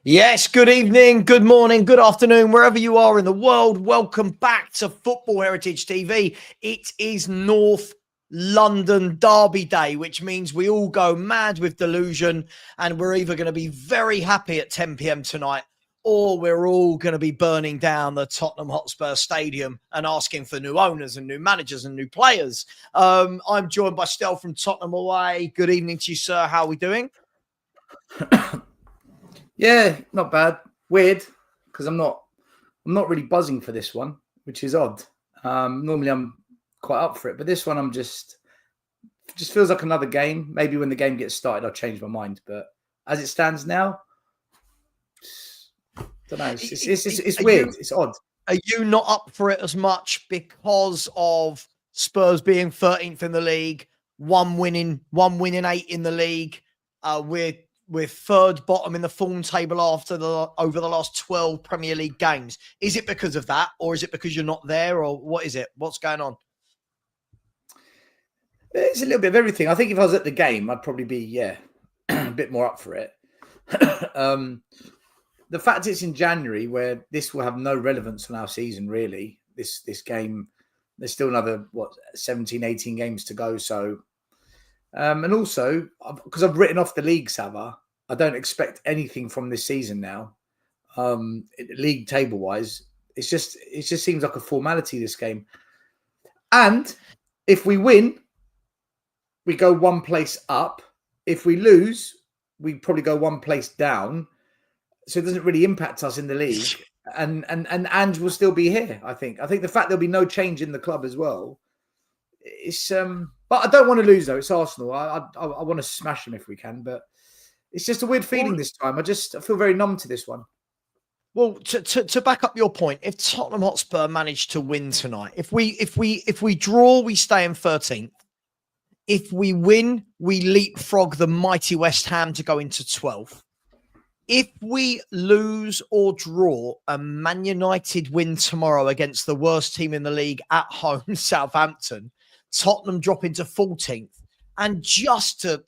Yes, good evening, good morning, good afternoon, wherever you are in the world. Welcome back to Football Heritage TV. It is North London Derby Day, which means we all go mad with delusion, and we're either going to be very happy at 10 p.m. tonight, or we're all going to be burning down the Tottenham Hotspur Stadium and asking for new owners and new managers and new players. I'm joined by Stel from Tottenham Away. Good evening to you, sir. How are we doing? Yeah, not bad. Weird, because I'm not really buzzing for this one, which is odd. Normally I'm quite up for it, but this one I'm just feels like another game. Maybe when the game gets started, I'll change my mind. But as it stands now, I don't know. It's weird. It's odd. Are you not up for it as much because of Spurs being 13th in the league, one winning 8 in the league? We're third bottom in the form table over the last 12 Premier League games. Is it because of that, or is it because you're not there, or what is it? What's going on? It's a little bit of everything. I think if I was at the game, I'd probably be a bit more up for it. The fact it's in January, where this will have no relevance on our season, really. This game, there's still another 17, 18 games to go. So, and also because I've written off the league, Savva, I don't expect anything from this season now. League table wise, it just seems like a formality, this game. And if we win, we go one place up. If we lose, we probably go one place down. So it doesn't really impact us in the league. And Ange will still be here, I think. I think the fact there'll be no change in the club as well. It's but I don't want to lose though. It's Arsenal. I want to smash them if we can, but it's just a weird feeling this time. I feel very numb to this one. Well, to back up your point, if Tottenham Hotspur manage to win tonight, if we draw, we stay in 13th. If we win, we leapfrog the mighty West Ham to go into 12th. If we lose or draw, a Man United win tomorrow against the worst team in the league at home, Southampton, Tottenham drop into 14th. And just to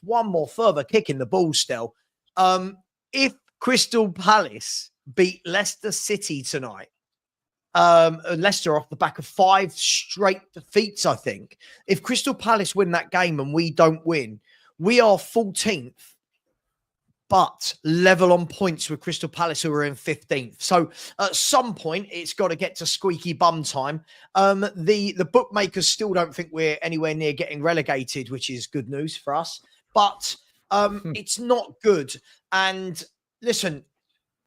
one more further kick in the ball still, if Crystal Palace beat Leicester City tonight, Leicester off the back of 5 straight defeats, I think. If Crystal Palace win that game and we don't win, we are 14th, but level on points with Crystal Palace, who are in 15th. So at some point, it's got to get to squeaky bum time. The bookmakers still don't think we're anywhere near getting relegated, which is good news for us. But it's not good. And listen,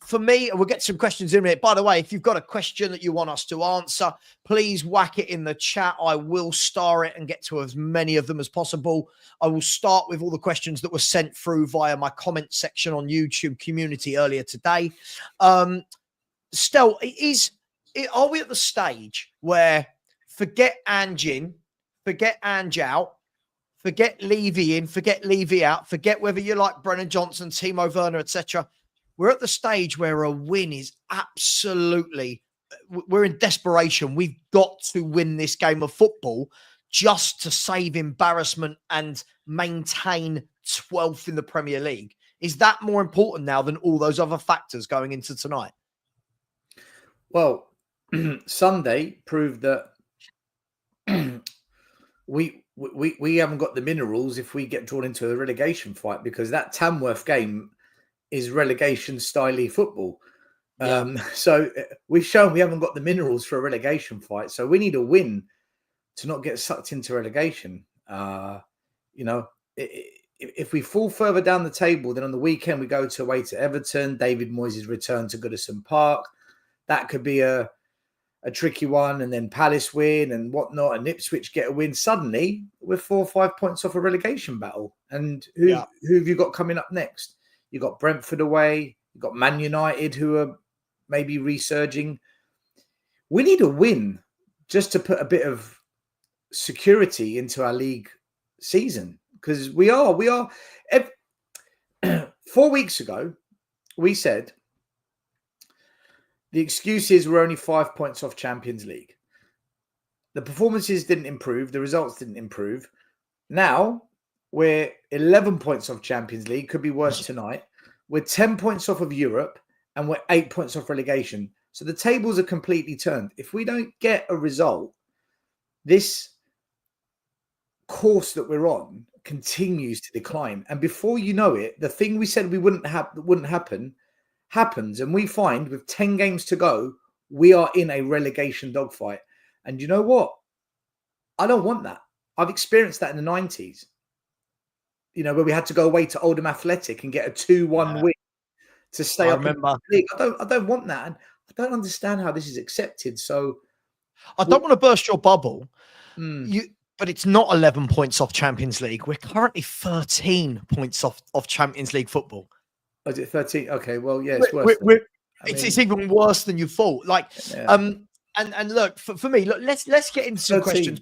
for me, we'll get some questions in a minute. By the way, if you've got a question that you want us to answer, please whack it in the chat. I will star it and get to as many of them as possible. I will start with all the questions that were sent through via my comment section on YouTube community earlier today. Stel, are we at the stage where forget Ange in, forget Ange out, forget Levy in, forget Levy out, forget whether you like Brennan Johnson, Timo Werner, etc., we're at the stage where a win is absolutely, we're in desperation. We've got to win this game of football just to save embarrassment and maintain 12th in the Premier League. Is that more important now than all those other factors going into tonight? Well, Sunday proved that we haven't got the minerals if we get drawn into a relegation fight, because that Tamworth game is relegation style football. So we've shown we haven't got the minerals for a relegation fight. So we need a win to not get sucked into relegation. If we fall further down the table, then on the weekend we go away to Everton, David Moyes' return to Goodison Park. That could be a tricky one. And then Palace win and whatnot, and Ipswich get a win. Suddenly we're 4 or 5 points off a relegation battle. And who have you got coming up next? You've got Brentford away. You've got Man United, who are maybe resurging. We need a win just to put a bit of security into our league season, because we are. 4 weeks ago, we said the excuses were only 5 points off Champions League. The performances didn't improve. The results didn't improve. Now we're 11 points off Champions League. Could be worse tonight. we're 10 points off of Europe and we're 8 points off relegation. So the tables are completely turned. If we don't get a result, this course that we're on continues to decline. And before you know it, the thing we said we wouldn't happen happens. And we find with 10 games to go, we are in a relegation dogfight. And you know what? I don't want that. I've experienced that in the 90s. You know, where we had to go away to Oldham Athletic and get a 2-1 win to stay up. Remember. In the league. I don't want that. And I don't understand how this is accepted. So I don't want to burst your bubble. But it's not 11 points off Champions League. We're currently 13 points off Champions League football. Oh, is it 13? Okay, well, yeah, it's worse. It's even worse than you thought. Like, and look, for me, look, let's get into some 13. questions.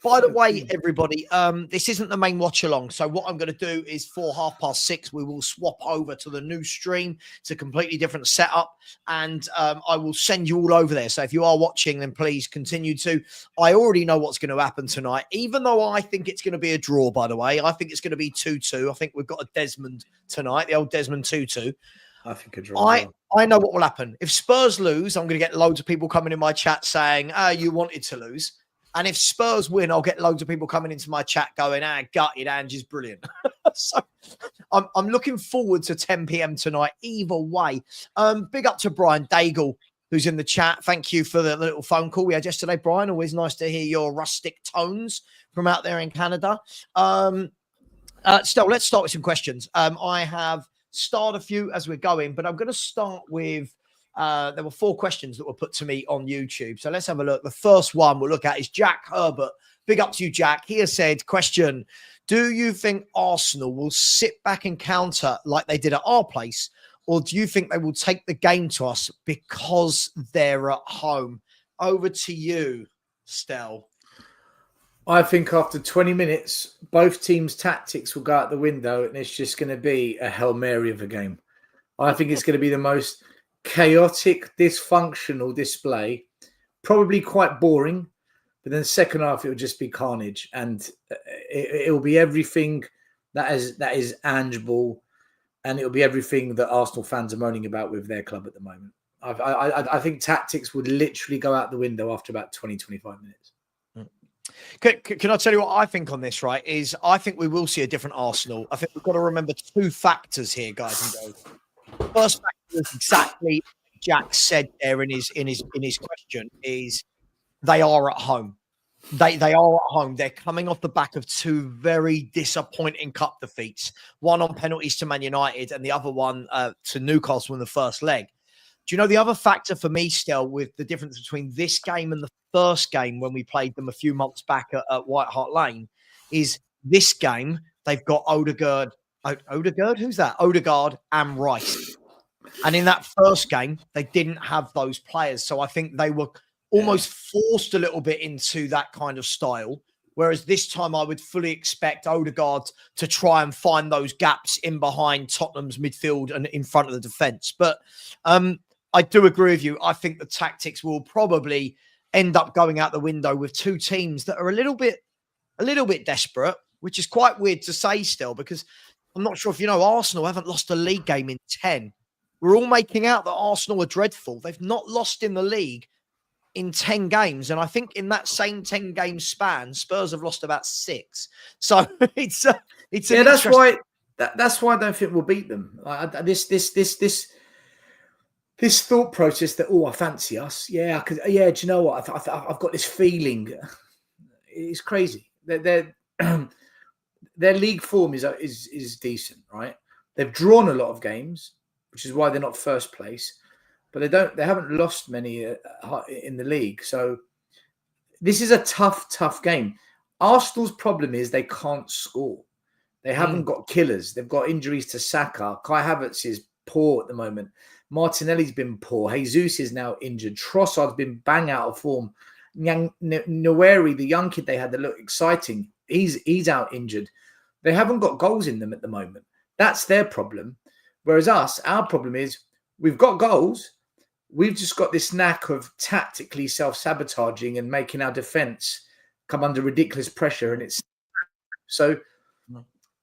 By the way, everybody, this isn't the main watch along. So what I'm going to do is for 6:30, we will swap over to the new stream. It's a completely different setup, and I will send you all over there. So if you are watching, then please continue to. I already know what's going to happen tonight, even though I think it's going to be a draw, by the way. I think it's going to be 2-2. I think we've got a Desmond tonight, the old Desmond 2-2. I think a draw. I know what will happen. If Spurs lose, I'm going to get loads of people coming in my chat saying, you wanted to lose. And if Spurs win, I'll get loads of people coming into my chat going, gutted, Angie's brilliant. So I'm looking forward to 10 p.m. tonight, either way. Big up to Brian Daigle, who's in the chat. Thank you for the little phone call we had yesterday, Brian. Always nice to hear your rustic tones from out there in Canada. Still, let's start with some questions. I have starred a few as we're going, but I'm going to start with there were 4 questions that were put to me on YouTube. So let's have a look. The first one we'll look at is Jack Herbert. Big up to you, Jack. He has said, question, do you think Arsenal will sit back and counter like they did at our place? Or do you think they will take the game to us because they're at home? Over to you, Stel. I think after 20 minutes, both teams' tactics will go out the window and it's just going to be a Hail Mary of a game. I think it's going to be the most chaotic, dysfunctional display, probably quite boring, but then second half it will just be carnage, and it will be everything that is Ange ball, and it will be everything that Arsenal fans are moaning about with their club at the moment. I think tactics would literally go out the window after about 20-25 minutes. Can I tell you what I think on this, right? Is I think we will see a different Arsenal. I think we've got to remember 2 factors here, guys and girls. First factor is exactly what Jack said there in his question is they are at home. They are at home. They're coming off the back of 2 very disappointing cup defeats. One on penalties to Man United and the other one to Newcastle in the first leg. Do you know the other factor for me still with the difference between this game and the first game when we played them a few months back at White Hart Lane is this game they've got Odegaard. Who's that? Odegaard and Rice. And in that first game, they didn't have those players. So I think they were almost forced a little bit into that kind of style. Whereas this time I would fully expect Odegaard to try and find those gaps in behind Tottenham's midfield and in front of the defence. But I do agree with you. I think the tactics will probably end up going out the window with 2 teams that are a little bit desperate, which is quite weird to say still, because I'm not sure if you know, Arsenal haven't lost a league game in 10. We're all making out that Arsenal are dreadful. They've not lost in the league in 10 games. And I think in that same 10-game span, Spurs have lost about 6. So it's that's why I don't think we'll beat them. This thought process that, I fancy us. Yeah, do you know what? I've got this feeling. It's crazy. Their league form is decent, right? They've drawn a lot of games, which is why they're not first place, but they haven't lost many in the league. So this is a tough game. Arsenal's problem is they can't score. They haven't got killers. They've got injuries to Saka. Kai Havertz is poor at the moment. Martinelli's been poor. Jesus is now injured. Trossard's been bang out of form. Nweri, the young kid they had that looked exciting, he's out injured. They haven't got goals in them at the moment. That's their problem. Whereas our problem is we've got goals. We've just got this knack of tactically self-sabotaging and making our defence come under ridiculous pressure. And it's so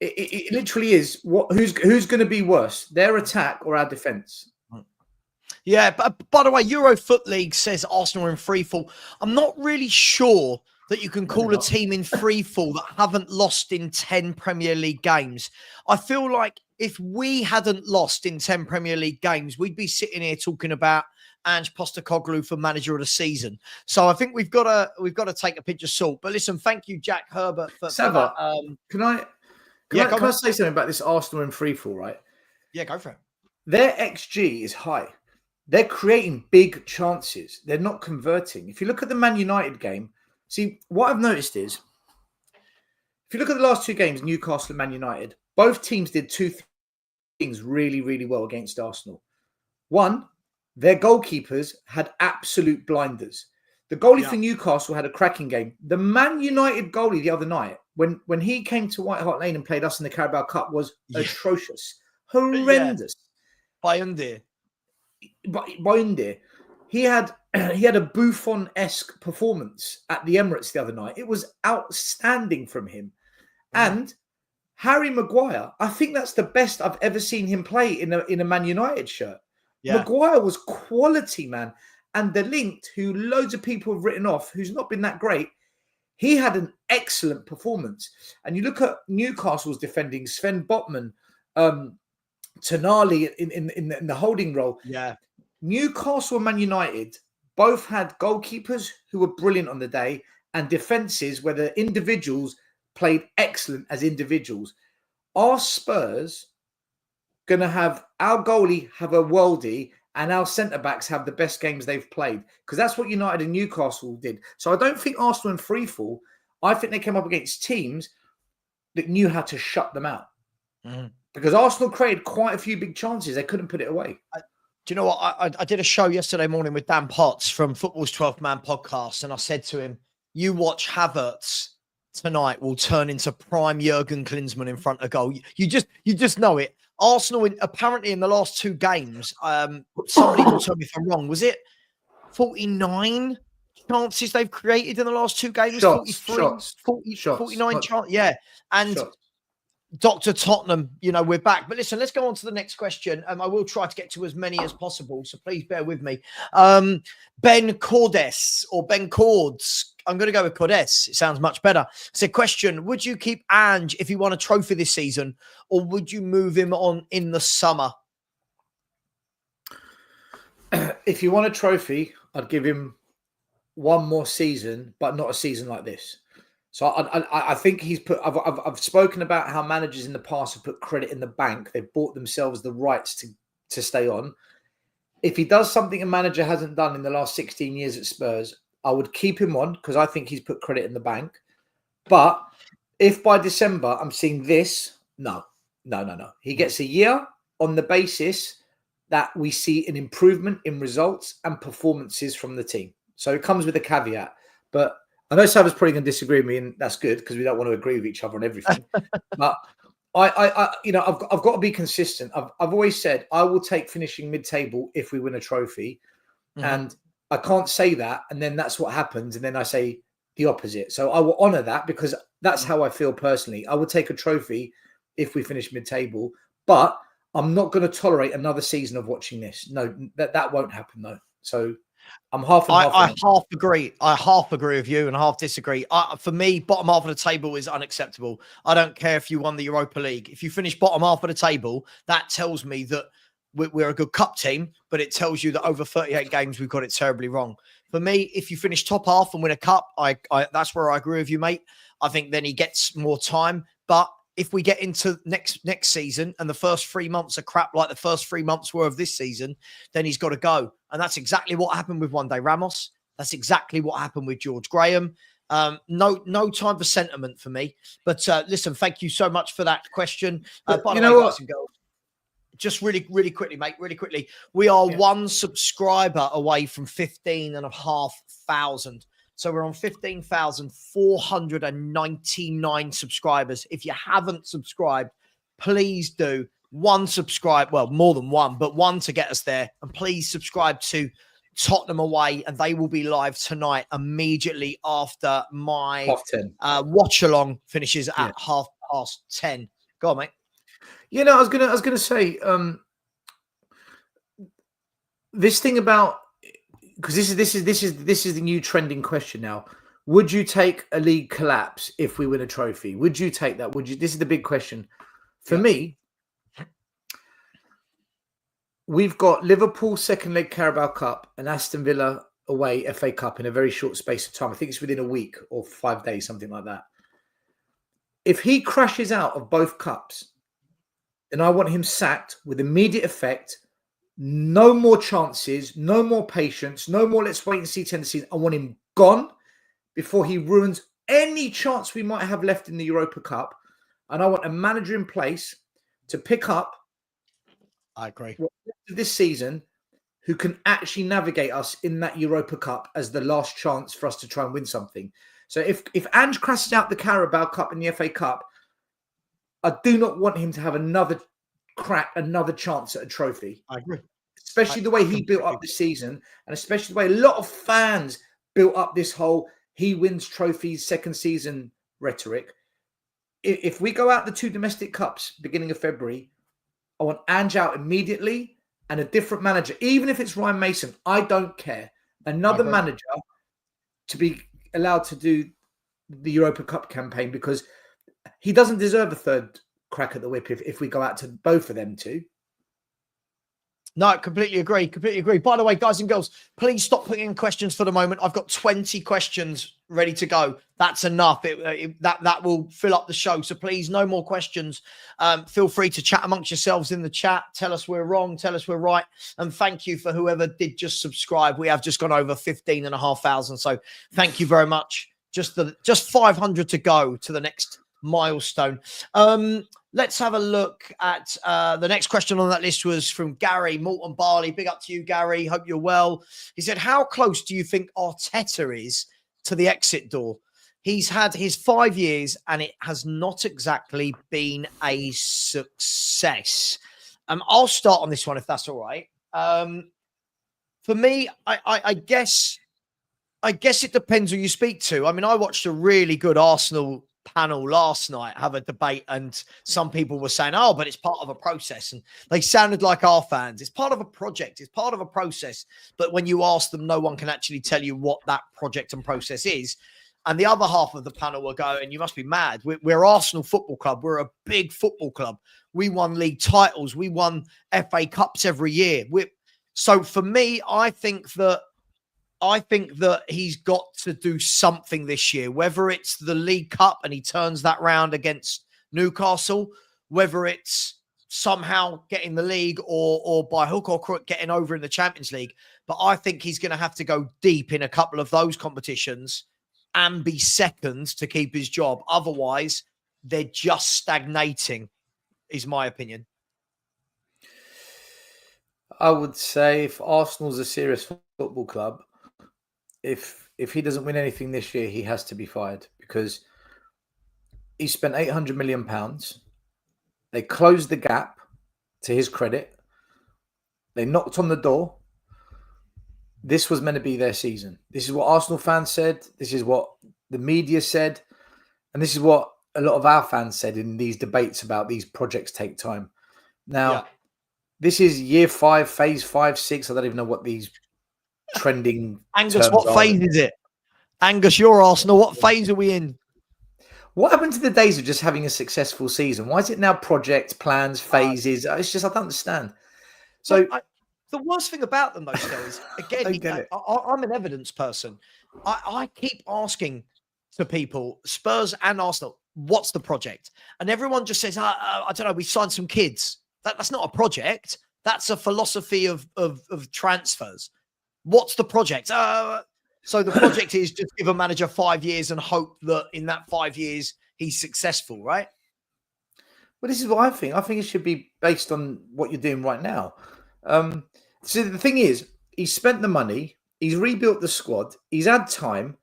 It literally is. Who's going to be worse, their attack or our defence? Yeah, but by the way, Euro Foot League says Arsenal are in free fall. I'm not really sure that you can call a team in free fall that haven't lost in 10 Premier League games. I feel like if we hadn't lost in 10 Premier League games, we'd be sitting here talking about Ange Postecoglou for manager of the season. So I think we've got to take a pinch of salt. But listen, thank you, Jack Herbert, for Savva, that. Can I say something about this Arsenal in free fall, right? Yeah, go for it. Their XG is high. They're creating big chances. They're not converting. If you look at the Man United game, see, what I've noticed is, if you look at the last two games, Newcastle and Man United, both teams did two things really, really well against Arsenal. One, their goalkeepers had absolute blinders. The goalie for Newcastle had a cracking game. The Man United goalie the other night, when he came to White Hart Lane and played us in the Carabao Cup, was atrocious. Horrendous. Bayundir. He had a Buffon-esque performance at the Emirates the other night. It was outstanding from him. And Harry Maguire, I think that's the best I've ever seen him play in a Man United shirt. Yeah. Maguire was quality, man. And De Ligt, who loads of people have written off, who's not been that great, he had an excellent performance. And you look at Newcastle's defending, Sven Botman, Tonali in the holding role. Yeah. Newcastle and Man United both had goalkeepers who were brilliant on the day and defences where the individuals played excellent as individuals. Are Spurs going to have our goalie have a worldie and our centre-backs have the best games they've played? Because that's what United and Newcastle did. So I don't think Arsenal in free fall. I think they came up against teams that knew how to shut them out. Because Arsenal created quite a few big chances. They couldn't put it away. Do you know what? I did a show yesterday morning with Dan Potts from Football's 12th Man podcast, and I said to him, you watch Havertz tonight will turn into prime Jurgen Klinsmann in front of goal. You just know it. Arsenal, apparently in the last two games, somebody will tell me if I'm wrong, was it 49 chances they've created in the last two games? Shots. 49 chances. Yeah. And shots. Dr. Tottenham, we're back. But listen, let's go on to the next question. I will try to get to as many as possible, so please bear with me. Ben Cordes or Ben Cords. I'm going to go with Cordes. It sounds much better. It's a question. Would you keep Ange if he won a trophy this season, or would you move him on in the summer? If you won a trophy, I'd give him one more season, but not a season like this. So I think he's put. I've spoken about how managers in the past have put credit in the bank. They've bought themselves the rights to stay on. If he does something a manager hasn't done in the last 16 years at Spurs, I would keep him on because I think he's put credit in the bank. But if by December I'm seeing this, no. He gets a year on the basis that we see an improvement in results and performances from the team. So it comes with a caveat, but. I know Savva's probably going to disagree with me, and that's good because we don't want to agree with each other on everything. But I've got to be consistent. I've always said I will take finishing mid-table if we win a trophy, and I can't say that, and then that's what happens, and then I say the opposite. So I will honour that because that's how I feel personally. I will take a trophy if we finish mid-table, but I'm not going to tolerate another season of watching this. No, that won't happen though. So. I'm half and half. I half agree. I half agree with you and half disagree. For me, bottom half of the table is unacceptable. I don't care if you won the Europa League. If you finish bottom half of the table, that tells me that we're a good cup team, but it tells you that over 38 games, we've got it terribly wrong. For me, if you finish top half and win a cup, that's where I agree with you, mate. I think then he gets more time. But if we get into next season and the first 3 months are crap like the first 3 months were of this season, then he's got to go. And that's exactly what happened with One Day Ramos. That's exactly what happened with George Graham. No time for sentiment for me. But listen, thank you so much for that question. By the way, guys and girls, just really quickly, mate, really quickly. We are one subscriber away from 15,500. So we're on 15,499 subscribers. If you haven't subscribed, please do. One subscribe, well, more than one, but one to get us there. And please subscribe to Tottenham Away, and they will be live tonight immediately after my watch along finishes at 10:30. Go on, mate. I was gonna say this thing about, because this is the new trending question now. Would you take a league collapse if we win a trophy? Would you take that? Would you? This is the big question. For me, we've got Liverpool second leg Carabao Cup and Aston Villa away FA Cup in a very short space of time. I think it's within a week or 5 days, something like that. If he crashes out of both cups, then I want him sacked with immediate effect. No more chances, no more patience, no more let's wait and see tendencies. I want him gone before he ruins any chance we might have left in the Europa Cup. And I want a manager in place to pick up, I agree, this season, who can actually navigate us in that Europa Cup as the last chance for us to try and win something. So if Ange crashes out the Carabao Cup and the FA Cup, I do not want him to have another crack, another chance at a trophy. I agree. Especially the way he built up this season, and especially the way a lot of fans built up this whole he wins trophies second season rhetoric. If we go out the 2 domestic cups beginning of February, I want Ange out immediately and a different manager. Even if it's Ryan Mason, I don't care. Another manager to be allowed to do the Europa Cup campaign, because he doesn't deserve a third crack at the whip if we go out to both of them two. No, completely agree. Completely agree. By the way, guys and girls, please stop putting in questions for the moment. I've got 20 questions ready to go. That's enough. That will fill up the show. So please, no more questions. Feel free to chat amongst yourselves in the chat. Tell us we're wrong. Tell us we're right. And thank you for whoever did just subscribe. We have just gone over 15,500. So thank you very much. Just 500 to go to the next milestone. Let's have a look at the next question on that list was from Gary Morton Barley. Big up to you, Gary. Hope you're well. He said, how close do you think Arteta is to the exit door? He's had his 5 years and it has not exactly been a success. I'll start on this one if that's all right. For me, I guess it depends who you speak to. I mean, I watched a really good Arsenal panel last night have a debate, and some people were saying, oh, but it's part of a process, and they sounded like our fans. It's part of a project, it's part of a process, but when you ask them, no one can actually tell you what that project and process is. And the other half of the panel were going, you must be mad. We're Arsenal Football Club. We're a big football club. We won league titles. We won FA Cups every year. So for me, I think that he's got to do something this year, whether it's the League Cup and he turns that round against Newcastle, whether it's somehow getting the league or by hook or crook getting over in the Champions League. But I think he's going to have to go deep in a couple of those competitions and be second to keep his job. Otherwise, they're just stagnating, is my opinion. I would say if Arsenal's a serious football club, if he doesn't win anything this year, he has to be fired, because he spent £800 million. They closed the gap, to his credit. They knocked on the door. This was meant to be their season. This is what Arsenal fans said. This is what the media said. And this is what a lot of our fans said in these debates about these projects take time. Now, This is year 5, phase 5, 6. I don't even know what these trending Angus, what phase is it? Angus, you're Arsenal. What phase are we in? What happened to the days of just having a successful season? Why is it now projects, plans, phases? It's just, I don't understand. So the worst thing about them, though, Stel, is, again, I'm an evidence person. I keep asking to people, Spurs and Arsenal, what's the project? And everyone just says, I don't know, we signed some kids. That's not a project. That's a philosophy of transfers. What's the project? So the project is just give a manager 5 years and hope that in that 5 years he's successful, right? Well, this is what I think. I think it should be based on what you're doing right now. So the thing is, he's spent the money. He's rebuilt the squad. He's had time.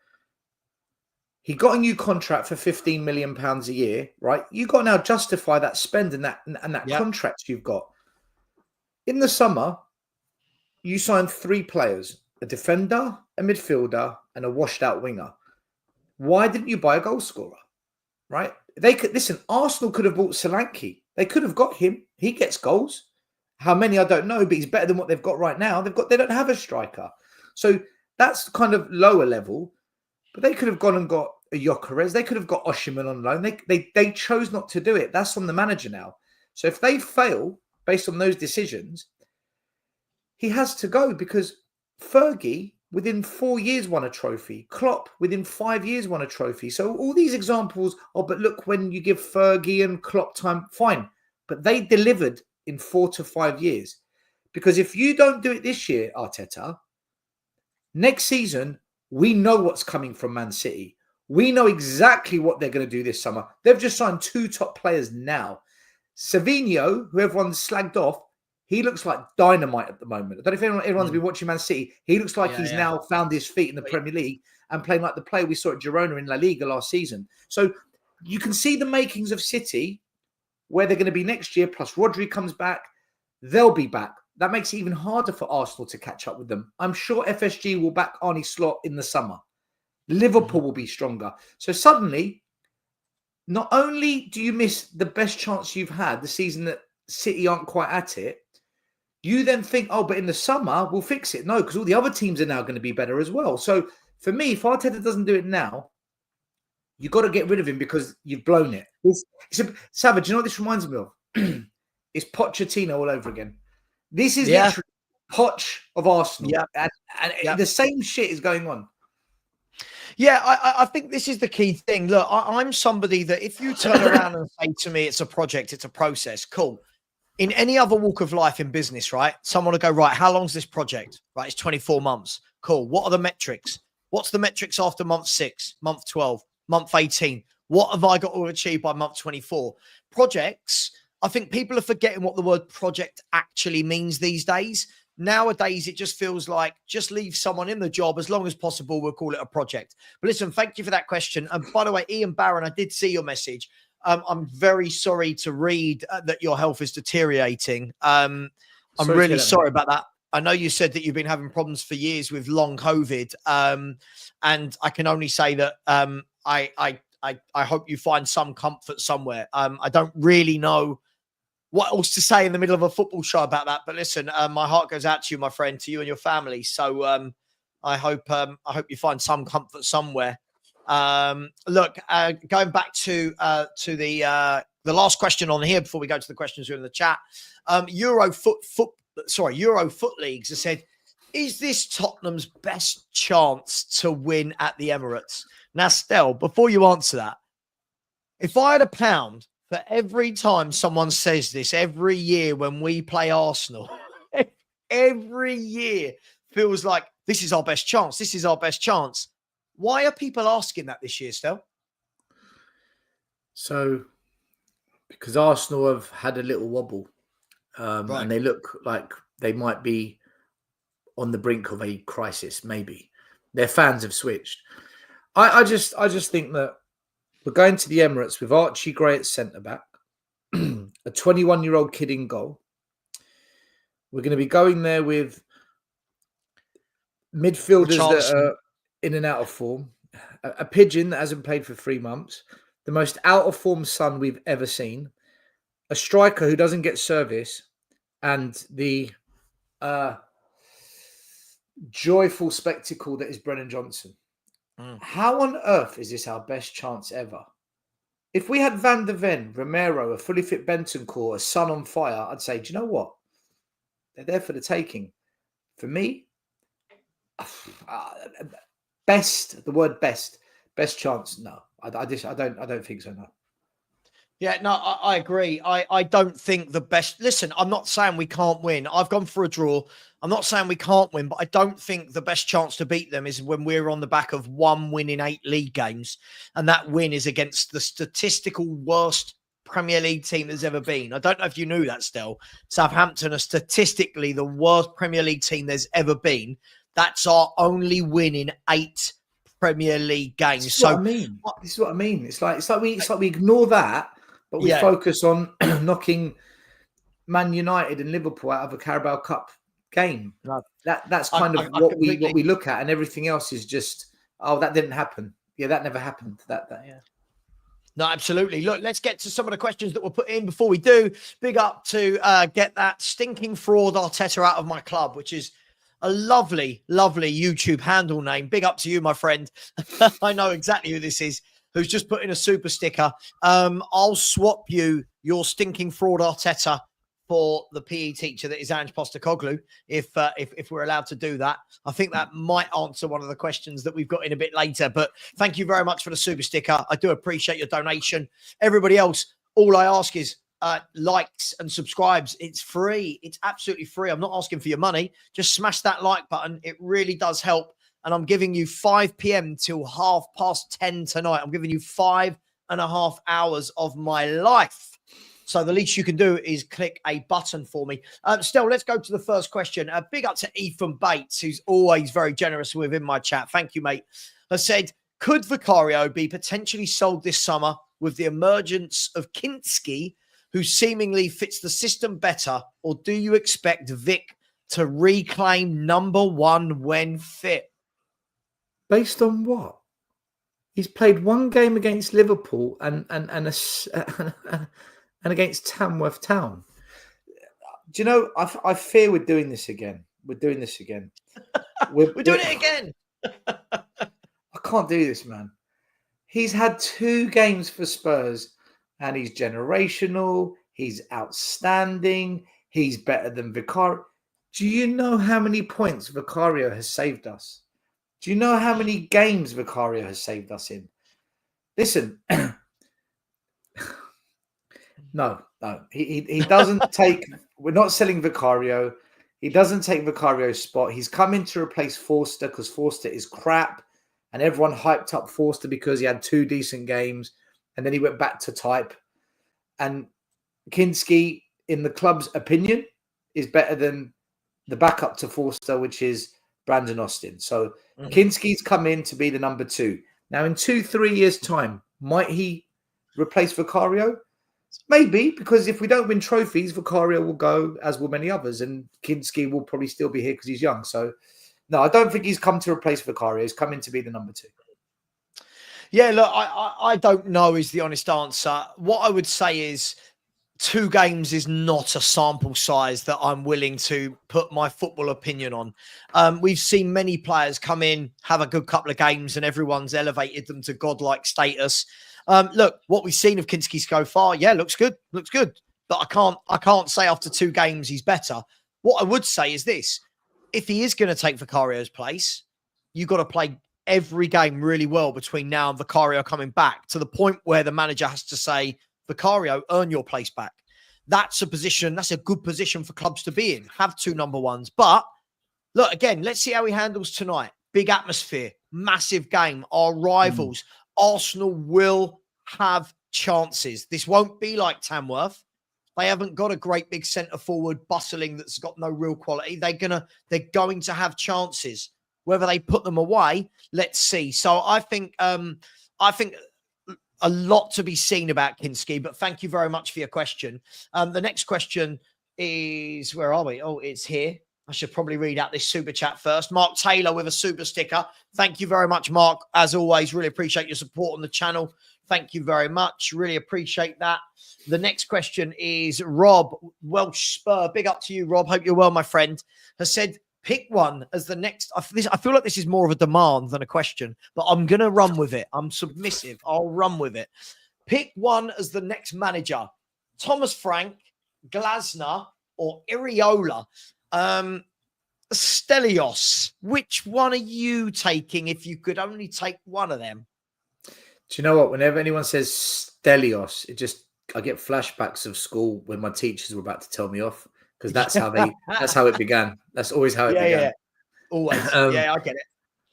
He got a new contract for £15 million a year, right? You've got to now justify that spend and that contract you've got. In the summer, you signed 3 players, a defender, a midfielder, and a washed-out winger. Why didn't you buy a goal scorer, right? they could listen. Arsenal could have bought Solanke. They could have got him. He gets goals. How many I don't know, but he's better than what they've got right now. They don't have a striker, so that's kind of lower level. But they could have gone and got a Gyökeres. They could have got Osimhen on loan. They chose not to do it. That's on the manager now. So if they fail based on those decisions, he has to go, because Fergie within 4 years won a trophy. Klopp within 5 years won a trophy. So all these examples, but look, when you give Fergie and Klopp time, fine. But they delivered in 4 to 5 years. Because if you don't do it this year, Arteta, next season, we know what's coming from Man City. We know exactly what they're going to do this summer. They've just signed 2 top players now. Savinho, who everyone's slagged off, he looks like dynamite at the moment. I don't know if everyone's been watching Man City. He looks like he's now found his feet in the Premier League and playing like the player we saw at Girona in La Liga last season. So you can see the makings of City, where they're going to be next year, plus Rodri comes back. They'll be back. That makes it even harder for Arsenal to catch up with them. I'm sure FSG will back Arne Slot in the summer. Liverpool will be stronger. So suddenly, not only do you miss the best chance you've had the season that City aren't quite at it, you then think, but in the summer, we'll fix it. No, because all the other teams are now going to be better as well. So for me, if Arteta doesn't do it now, you've got to get rid of him because you've blown it. Savva, do you know what this reminds me of? It's Pochettino all over again. This is literally Poch of Arsenal. Yeah. And the same shit is going on. Yeah, I think this is the key thing. Look, I'm somebody that if you turn around and say to me, it's a project, it's a process, cool. In any other walk of life in business, right? Someone will go, right, how long's this project? Right, it's 24 months. Cool. What are the metrics? What's the metrics after month 6, month 12, month 18? What have I got to achieve by month 24? Projects, I think people are forgetting what the word project actually means these days. Nowadays, it just feels like just leave someone in the job as long as possible. We'll call it a project. But listen, thank you for that question. And by the way, Ian Barron, I did see your message. I'm very sorry to read that your health is deteriorating. I'm really sorry about that. I know you said that you've been having problems for years with long COVID. And I can only say that I hope you find some comfort somewhere. I don't really know what else to say in the middle of a football show about that. But listen, my heart goes out to you, my friend, to you and your family. So I hope you find some comfort somewhere. Look, going back to the last question on here before we go to the questions who are in the chat. Euro Foot Leagues has said, is this Tottenham's best chance to win at the Emirates? Now, Stel, before you answer that, if I had £1 for every time someone says this every year when we play Arsenal, every year feels like this is our best chance. This is our best chance. Why are people asking that this year, Stel? So, because Arsenal have had a little wobble, right, and they look like they might be on the brink of a crisis. Maybe their fans have switched. I just think that we're going to the Emirates with Archie Gray at centre back, a 21-year-old kid in goal. We're going to be going there with midfielders that are in and out of form, a pigeon that hasn't played for 3 months, the most out of form son we've ever seen, a striker who doesn't get service, and the joyful spectacle that is Brennan Johnson. How on earth is this our best chance ever? If we had Van der Ven, Romero, a fully fit Bentancur, a Son on fire, I'd say, do you know what? They're there for the taking. For me, the word best chance, no. I don't think so, no. Yeah, no, I agree. I don't think the best... Listen, I'm not saying we can't win. I've gone for a draw. I'm not saying we can't win, but I don't think the best chance to beat them is when we're on the back of 1 win in 8 league games. And that win is against the statistical worst Premier League team there's ever been. I don't know if you knew that, Stel. Southampton are statistically the worst Premier League team there's ever been. That's our only win in 8 Premier League games. This is what I mean. It's like we ignore that, but we focus on knocking Man United and Liverpool out of a Carabao Cup game. No. That's kind of what we look at, and everything else is just, that didn't happen. Yeah, that never happened. No, absolutely. Look, let's get to some of the questions that were put in. Before we do, big up to get that stinking fraud Arteta out of my club, which is a lovely, lovely YouTube handle name. Big up to you, my friend. I know exactly who this is, who's just put in a super sticker. I'll swap you your stinking fraud Arteta for the PE teacher that is Ange Postecoglou, if we're allowed to do that. I think that might answer one of the questions that we've got in a bit later. But thank you very much for the super sticker. I do appreciate your donation. Everybody else, all I ask is likes and subscribes. It's free. It's absolutely free. I'm not asking for your money. Just smash that like button. It really does help. And I'm giving you 5 p.m. till 10:30 tonight. I'm giving you 5.5 hours of my life. So the least you can do is click a button for me. Still, let's go to the first question. Big up to Ethan Bates, who's always very generous within my chat. Thank you, mate. Has said, could Vicario be potentially sold this summer with the emergence of Kinski, who seemingly fits the system better, or do you expect Vic to reclaim number 1 when fit? Based on what? He's played one game against Liverpool and against Tamworth Town. Do you know, I fear we're doing this again. We're doing this again. We're doing it again. I can't do this, man. He's had 2 games for Spurs and he's generational. He's outstanding. He's better than Vicario. Do you know how many points Vicario has saved us? Do you know how many games Vicario has saved us in? Listen, no. He doesn't take. We're not selling Vicario. He doesn't take Vicario's spot. He's come in to replace Forster because Forster is crap, and everyone hyped up Forster because he had 2 decent games, and then he went back to type. And Kinski, in the club's opinion, is better than the backup to Forster, which is Brandon Austin. So Kinski's come in to be the number 2. Now, in 2-3 years' time, might he replace Vicario? Maybe, because if we don't win trophies, Vicario will go, as will many others, and Kinski will probably still be here because he's young. So, no, I don't think he's come to replace Vicario. He's come in to be the number 2. Yeah, look, I don't know is the honest answer. What I would say is 2 games is not a sample size that I'm willing to put my football opinion on. We've seen many players come in, have a good couple of games, and everyone's elevated them to godlike status. Look, what we've seen of Kinski so far, yeah, looks good. But I can't say after 2 games he's better. What I would say is this: if he is going to take Vicario's place, you've got to play every game really well between now and Vicario coming back, to the point where the manager has to say, Vicario, earn your place back. That's a good position for clubs to be in. Have 2 number 1s. But look, again, let's see how he handles tonight. Big atmosphere, massive game, our rivals. Arsenal will have chances. This won't be like Tamworth. They haven't got a great big centre forward bustling that's got no real quality. They're going to have chances. Whether they put them away, let's see. So I think a lot to be seen about Kinski, but thank you very much for your question. The next question is, where are we? Oh, it's here. I should probably read out this super chat first. Mark Taylor with a super sticker. Thank you very much, Mark. As always, really appreciate your support on the channel. Thank you very much. Really appreciate that. The next question is Rob, Welsh Spur. Big up to you, Rob. Hope you're well, my friend. Has said, pick one as the next. I feel like this is more of a demand than a question, but I'm going to run with it. I'm submissive. I'll run with it. Pick one as the next manager. Thomas Frank, Glasner, or Iriola. Stelios. Which one are you taking if you could only take one of them? Do you know what? Whenever anyone says Stelios, I get flashbacks of school when my teachers were about to tell me off. Because that's how it began. That's always how it began. Yeah, always. Yeah, I get it.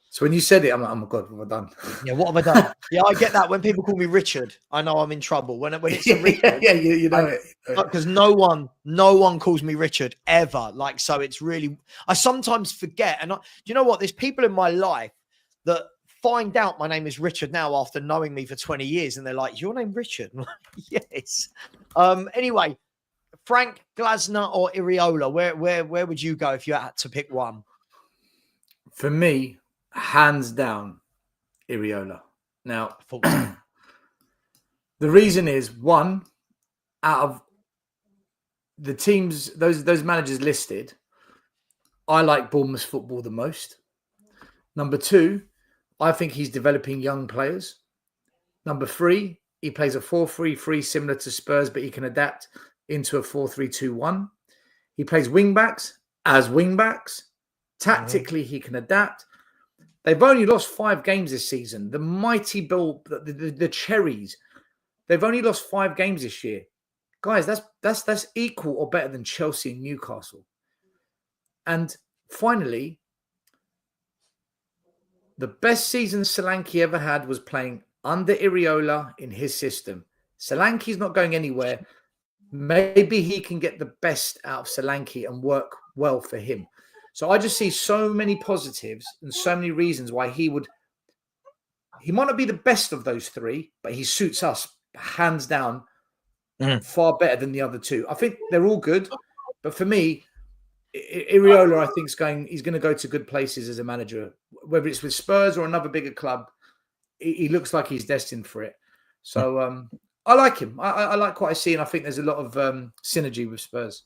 So when you said it, I'm like, oh my God, what have I done? Yeah, what have I done? Yeah, I get that. When people call me Richard, I know I'm in trouble. When it's a Richard, you know it. Because no one calls me Richard ever. Like, so it's really, I sometimes forget. And do you know what? There's people in my life that find out my name is Richard now after knowing me for 20 years. And they're like, your name Richard? Yes. Anyway, Frank, Glasner, or Iriola? Where would you go if you had to pick one? For me, hands down, Iriola. Now, The reason is, one, out of the teams, those managers listed, I like Bournemouth's football the most. Number two, I think he's developing young players. Number three, he plays a 4-3-3 similar to Spurs, but he can adapt into a 4-3-2-1. He plays wing-backs as wing-backs. Tactically, he can adapt. They've only lost 5 games this season. The mighty Bill, the Cherries, they've only lost 5 games this year. Guys, that's equal or better than Chelsea and Newcastle. And finally, the best season Solanke ever had was playing under Iriola in his system. Solanke's not going anywhere. Maybe he can get the best out of Solanke and work well for him. So I just see so many positives and so many reasons why he might not be the best of those 3, but he suits us hands down far better than the other 2. I think they're all good, but for me, Iriola, I think he's going to go to good places as a manager, whether it's with Spurs or another bigger club. He looks like he's destined for it. So I like him. I like what I see, and I think there's a lot of synergy with Spurs.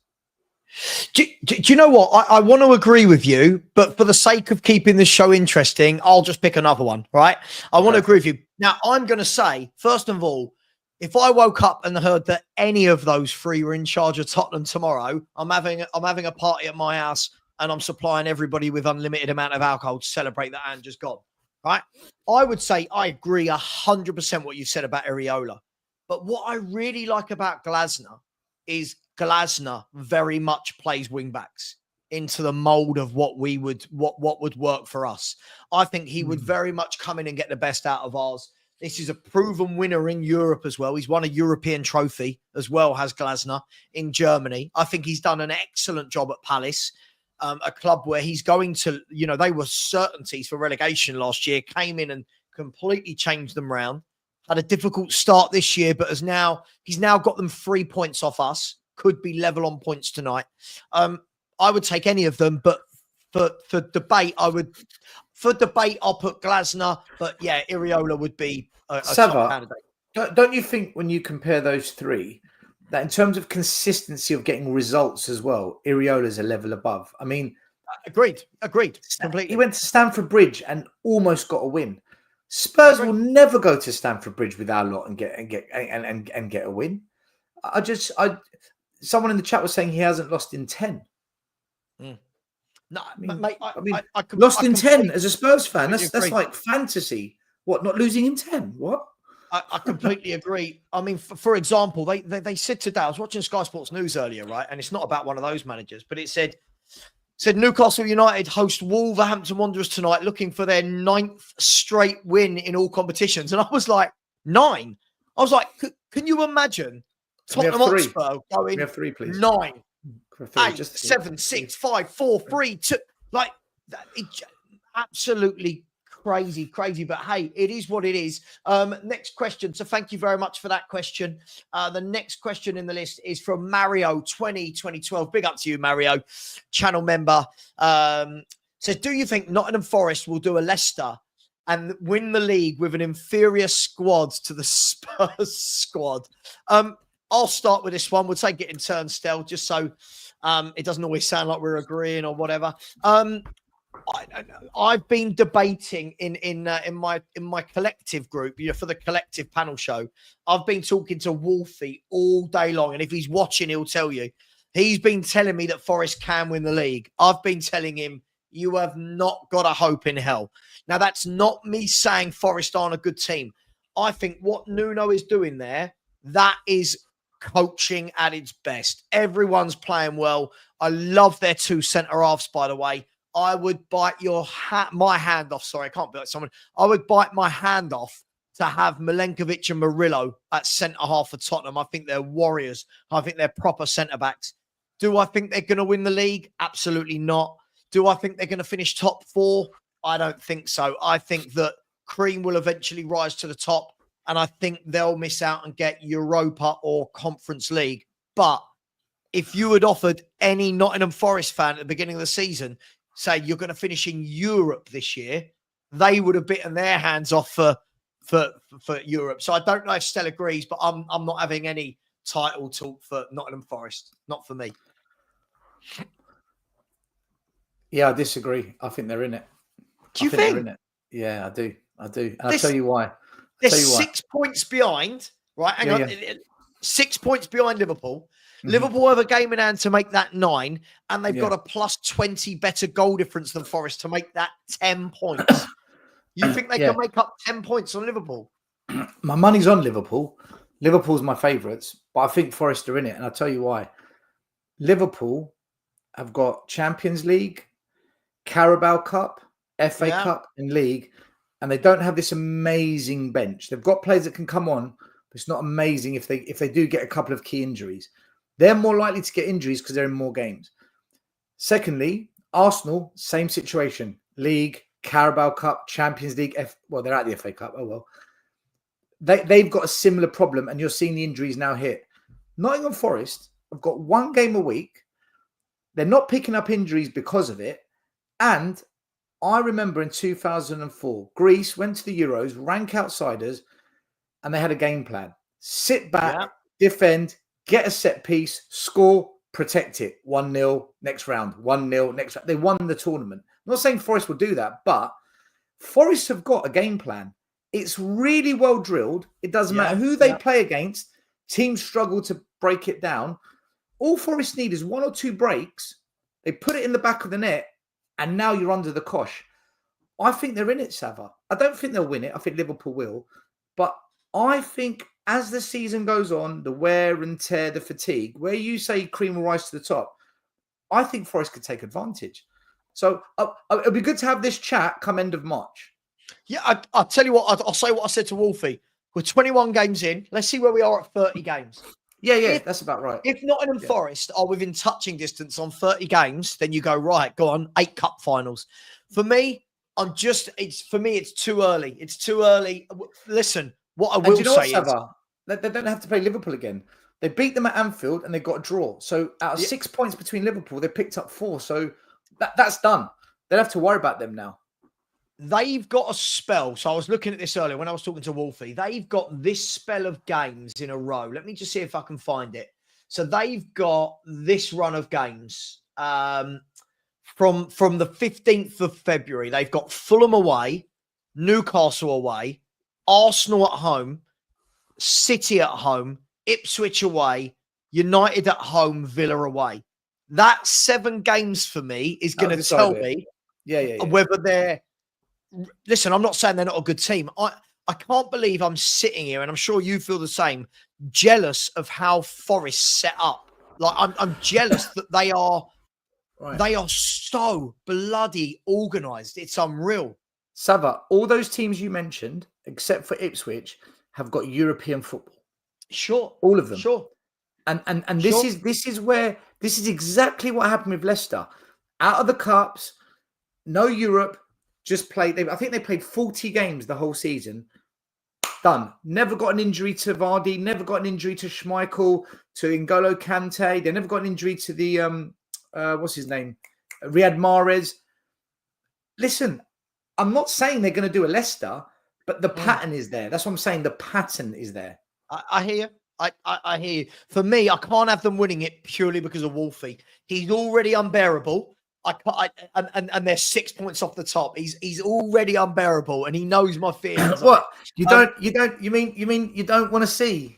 Do you know what? I want to agree with you, but for the sake of keeping this show interesting, I'll just pick another one, right? I want to agree with you. Now, I'm going to say, first of all, if I woke up and heard that any of those 3 were in charge of Tottenham tomorrow, I'm having a party at my house and I'm supplying everybody with unlimited amount of alcohol to celebrate that Ange is gone, right? I would say I agree 100% what you said about Iriola. But what I really like about Glasner is Glasner very much plays wing backs into the mold of what would work for us. I think he would very much come in and get the best out of ours. This is a proven winner in Europe as well. He's won a European trophy as well, has Glasner, in Germany. I think he's done an excellent job at Palace, a club where he's going to, they were certainties for relegation last year, came in and completely changed them round. Had a difficult start this year, but he's now got them 3 points off us. Could be level on points tonight. I would take any of them, but for debate, I'll put Glasner. But yeah, Iriola would be a top candidate. Don't you think when you compare those 3, that in terms of consistency of getting results as well, Iriola's a level above? I mean, agreed, completely. He went to Stamford Bridge and almost got a win. Spurs will never go to Stamford Bridge with our lot and get a win. Someone in the chat was saying he hasn't lost in 10. No, I lost in 10 as a Spurs fan. That's like fantasy. What, not losing in 10? What? I completely agree. I mean, for example, they said today, I was watching Sky Sports News earlier, right? And it's not about one of those managers, but it said Newcastle United host Wolverhampton Wanderers tonight, looking for their 9th straight win in all competitions. And I was like, 9? I was like, can you imagine Tottenham Hotspur going, we have 3, please. 9, 8, just 7, 6, 5, 4, 3, 2. Like, absolutely crazy. But hey, it is what it is. Next question. So thank you very much for that question. The next question in the list is from Mario 2012. Big up to you, Mario, channel member. Says, do you think Nottingham Forest will do a Leicester and win the league with an inferior squad to the Spurs squad? I'll start with this one. We'll take it in turn, Stel, just so it doesn't always sound like we're agreeing or whatever. I've been debating in my collective group, for the collective panel show. I've been talking to Wolfie all day long, and if he's watching, he'll tell you. He's been telling me that Forest can win the league. I've been telling him, you have not got a hope in hell. Now, that's not me saying Forest aren't a good team. I think what Nuno is doing there, that is coaching at its best. Everyone's playing well. I love their 2 centre-halves, by the way. I would bite my hand off. Sorry, I can't be like someone. I would bite my hand off to have Milenkovic and Murillo at centre-half for Tottenham. I think they're warriors. I think they're proper centre-backs. Do I think they're going to win the league? Absolutely not. Do I think they're going to finish top 4? I don't think so. I think that Cream will eventually rise to the top, and I think they'll miss out and get Europa or Conference League. But if you had offered any Nottingham Forest fan at the beginning of the season, say you're going to finish in Europe this year, they would have bitten their hands off for for Europe. So I don't know if Stel agrees, but I'm not having any title talk for Nottingham Forest. Not for me. Yeah, I disagree. I think they're in it. Do you think they're in it? Yeah, I do. And I'll tell you why. They're 6 points behind, right? Hang on. 6 points behind Liverpool. Mm-hmm. Liverpool have a game in hand to make that 9, and they've got a plus 20 better goal difference than Forest to make that 10 points. You think they can make up 10 points on Liverpool? My money's on Liverpool. Liverpool's my favourites, but I think Forest are in it, and I'll tell you why. Liverpool have got Champions League, Carabao Cup, FA Cup, and League, and they don't have this amazing bench. They've got players that can come on, but it's not amazing if they do get a couple of key injuries. They're more likely to get injuries because they're in more games. Secondly, Arsenal, same situation. League, Carabao Cup, Champions League. They're at the FA Cup. Oh, well. They've got a similar problem, and you're seeing the injuries now hit. Nottingham Forest have got 1 game a week. They're not picking up injuries because of it. And I remember in 2004, Greece went to the Euros, rank outsiders, and they had a game plan. Sit back, defend, get a set piece, score, protect it. 1-0 next round, 1-0 next round. They won the tournament. I'm not saying Forest will do that, but Forest have got a game plan. It's really well drilled. It doesn't matter who they play against. Teams struggle to break it down. All Forest need is 1 or 2 breaks. They put it in the back of the net, and now you're under the cosh. I think they're in it, Savva. I don't think they'll win it. I think Liverpool will. But I think as the season goes on, the wear and tear, the fatigue, where you say cream will rise to the top, I think Forest could take advantage. So it'll be good to have this chat come end of March. Yeah, I'll tell you what, I'll say what I said to Wolfie. We're 21 games in. Let's see where we are at 30 games. Yeah, that's about right. If Nottingham Forest are within touching distance on 30 games, then you go, right, go on, 8 cup finals. For me, it's too early. It's too early. Listen, what I will say is... They don't have to play Liverpool again. They beat them at Anfield and they got a draw. So out of 6 points between Liverpool, they picked up 4. So that's done. They don't have to worry about them now. They've got a spell. So I was looking at this earlier when I was talking to Wolfie. They've got this spell of games in a row. Let me just see if I can find it. So they've got this run of games from the 15th of February. They've got Fulham away, Newcastle away, Arsenal at home, City at home, Ipswich away, United at home, Villa away. That 7 games for me is going to tell me whether they're... Listen, I'm not saying they're not a good team. I can't believe I'm sitting here, and I'm sure you feel the same, jealous of how Forest set up. Like I'm jealous that they are so bloody organised. It's unreal. Savva, all those teams you mentioned, except for Ipswich, have got European football. Sure. All of them. Sure. And this is exactly what happened with Leicester. Out of the cups, no Europe. Just played. I think they played 40 games the whole season. Done. Never got an injury to Vardy. Never got an injury to Schmeichel, to N'Golo Kante. They never got an injury to the what's his name, Riyad Mahrez. Listen, I'm not saying they're going to do a Leicester, but the pattern is there. That's what I'm saying. The pattern is there. I hear you. I hear you. For me, I can't have them winning it purely because of Wolfie. He's already unbearable. And they're 6 points off the top. He's already unbearable, and he knows my feelings. What you mean you don't want to see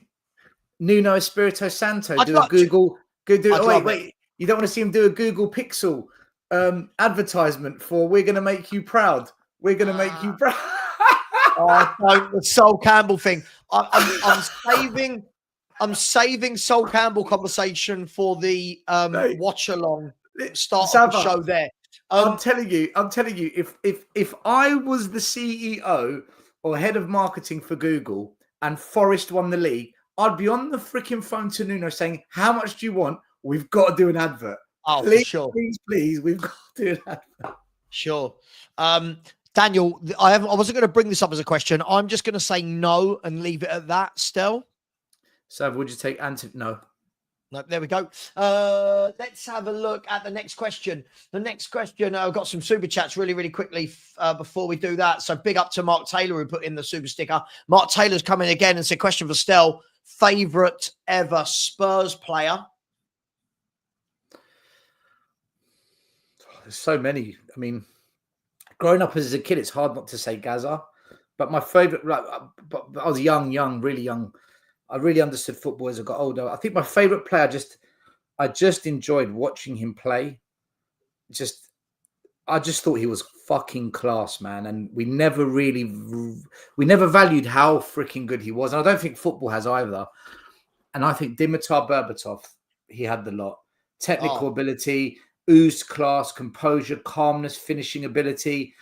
Nuno Espirito Santo do a Google? Wait, you don't want to see him do a Google Pixel advertisement for "We're going to make you proud. We're going to make you proud." The Sol Campbell thing. I'm saving Sol Campbell conversation for the watch along. Start of the show there. I'm telling you, if I was the CEO or head of marketing for Google and Forest won the league, I'd be on the freaking phone to Nuno saying, "How much do you want? We've got to do an advert. Oh, please, for sure. Please, we've got to do an advert." Sure. Daniel, I wasn't going to bring this up as a question. I'm just going to say no and leave it at that. Stel. So would you take No. No, there we go. Let's have a look at the next question. The next question, I've got some super chats really, really quickly before we do that. So big up to Mark Taylor who put in the super sticker. Mark Taylor's coming again and said, question for Stel, favourite ever Spurs player? There's so many. I mean, growing up as a kid, it's hard not to say Gaza. But my favourite, I was young, really young. I really understood football as I got older. I think my favourite player, I just enjoyed watching him play. I just thought he was fucking class, man. And we never valued how freaking good he was. And I don't think football has either. And I think Dimitar Berbatov, he had the lot. Technical ability, oozed class, composure, calmness, finishing ability.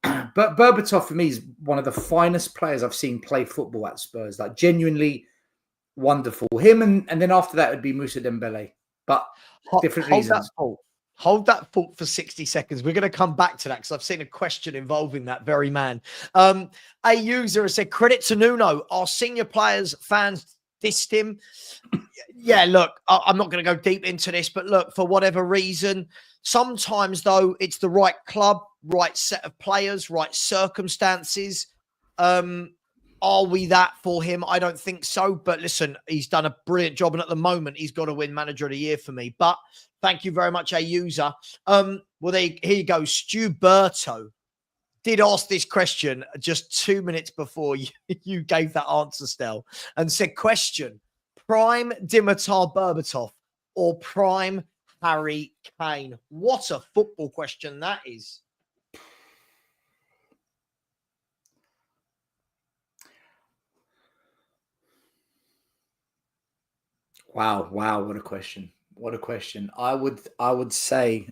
But Berbatov, for me, is one of the finest players I've seen play football at Spurs. Like, genuinely wonderful. Him and then after that, it would be Moussa Dembele. But different reasons. Hold that thought for 60 seconds. We're going to come back to that because I've seen a question involving that very man. A user has said, credit to Nuno. Our senior players, fans dissed him. Yeah, look, I'm not going to go deep into this, but look, for whatever reason, sometimes, though, it's the right club, right set of players, right circumstances. Are we that for him? I don't think so. But listen, he's done a brilliant job. And at the moment, he's got to win Manager of the Year for me. But thank you very much, a user. Well, here you go. Stu Berto did ask this question just 2 minutes before you gave that answer, Stel, and said, question, prime Dimitar Berbatov or prime Harry Kane? What a football question that is. Wow, what a question. What a question. I would say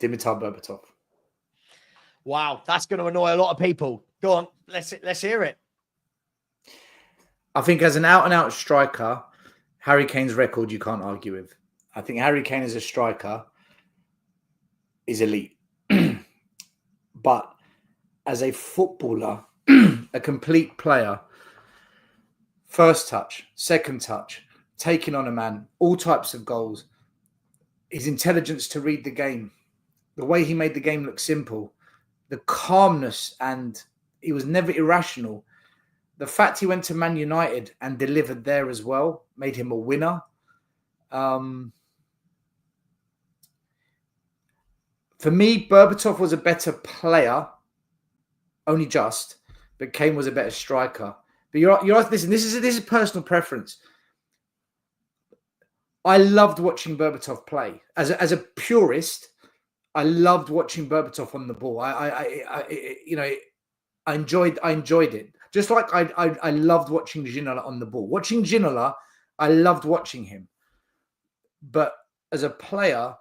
Dimitar Berbatov. Wow, that's going to annoy a lot of people. Go on, let's hear it. I think as an out-and-out striker, Harry Kane's record you can't argue with. I think Harry Kane as a striker is elite. But as a footballer, a complete player, first touch, second touch, taking on a man, all types of goals, his intelligence to read the game, the way he made the game look simple, the calmness, and he was never irrational. The fact he went to Man United and delivered there as well made him a winner. For me, Berbatov was a better player, only just, but Kane was a better striker. But you're listen, this is personal preference. I loved watching Berbatov play. As a purist, I loved watching Berbatov on the ball. I enjoyed it. Just like I loved watching Ginola on the ball. Watching Ginola, I loved watching him. But as a player,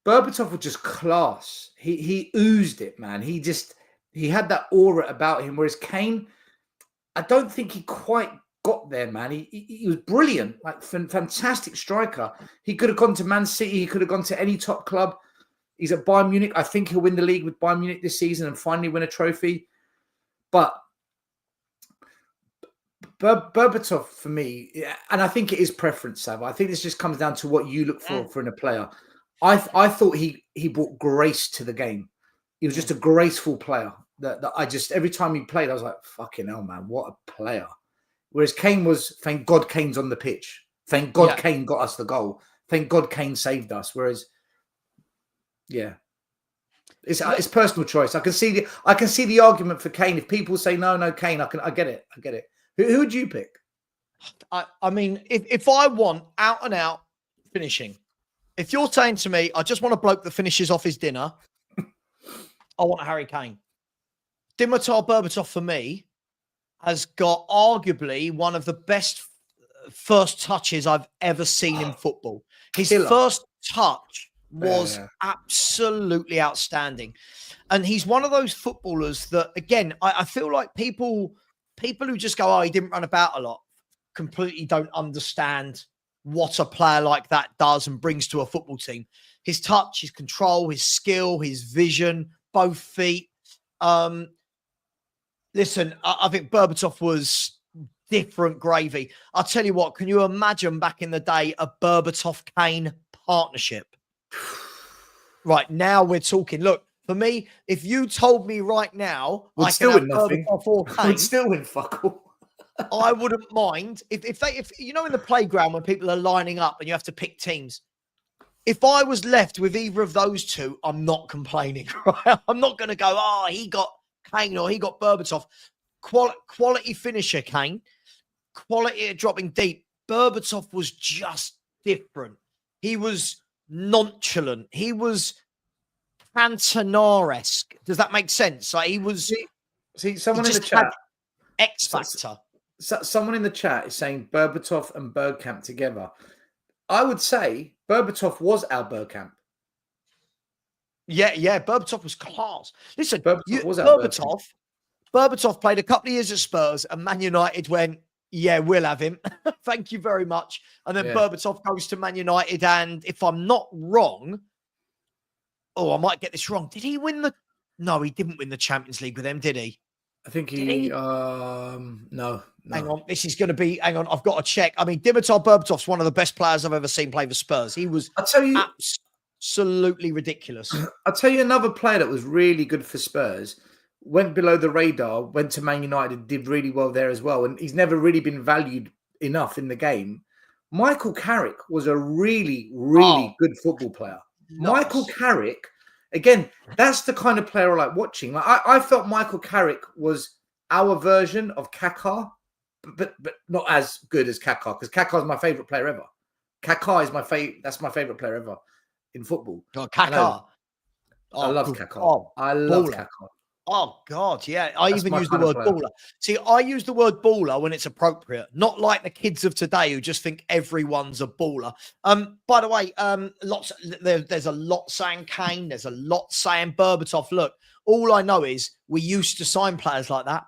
Berbatov was just class. He oozed it, man. He had that aura about him. Whereas Kane, I don't think he quite got there, man. He was brilliant, like fantastic striker. He could have gone to Man City. He could have gone to any top club. He's at Bayern Munich. I think he'll win the league with Bayern Munich this season and finally win a trophy. But Berbatov, for me, and I think it is preference, Sav. I think this just comes down to what you look for in a player. I thought he brought grace to the game. He was just a graceful player. That I just, every time he played, I was like, fucking hell, man, what a player. Whereas Kane was, thank God Kane's on the pitch. Thank God Kane got us the goal. Thank God Kane saved us. Whereas, yeah, it's personal choice. I can see the argument for Kane. If people say no, Kane, I get it. Who would you pick? I mean, if I want out and out finishing, if you're saying to me, I just want a bloke that finishes off his dinner, I want a Harry Kane. Dimitar Berbatov, for me, has got arguably one of the best first touches I've ever seen in football. His first touch was absolutely outstanding. And he's one of those footballers that, again, I feel like people who just go, oh, he didn't run about a lot, completely don't understand what a player like that does and brings to a football team. His touch, his control, his skill, his vision, both feet. Listen, I think Berbatov was different gravy. I'll tell you what, can you imagine back in the day a Berbatov-Kane partnership? Right, now we're talking. Look, for me, if you told me right now We'd I still can have win nothing. Berbatov or Kane, We'd still win fuck all. I wouldn't mind if you know in the playground when people are lining up and you have to pick teams. If I was left with either of those two, I'm not complaining. Right? I'm not going to go, oh, he got Kane or he got Berbatov. Quality finisher, Kane. Quality at dropping deep. Berbatov was just different. He was nonchalant. He was Cantona-esque. Does that make sense? Like he was. See, someone in the chat. X factor. So someone in the chat is saying Berbatov and Bergkamp together. I would say Berbatov was our Bergkamp. Yeah. Berbatov was class. Listen, Berbatov played a couple of years at Spurs, and Man United went, yeah, we'll have him. Thank you very much. And then Berbatov goes to Man United, and if I'm not wrong, I might get this wrong. Did he win No, he didn't win the Champions League with them, did he? I think no. Hang on, hang on, I've got to check. I mean, Dimitar Berbatov's one of the best players I've ever seen play for Spurs. He was absolutely ridiculous. I'll tell you another player that was really good for Spurs, went below the radar, went to Man United, did really well there as well, and he's never really been valued enough in the game. Michael Carrick was a really, really good football player. Nice. Michael Carrick, again, that's the kind of player I like watching. Like I felt Michael Carrick was our version of Kaká, but not as good as Kaká, because Kaká is my favourite player ever. Kaká is my favorite. That's my favourite player ever in football. Kaká. I love Kaká. I love Kaká. Oh, God, yeah. I even use the word baller. See, I use the word baller when it's appropriate, not like the kids of today who just think everyone's a baller. By the way, there's a lot saying Kane. There's a lot saying Berbatov. Look, all I know is we used to sign players like that.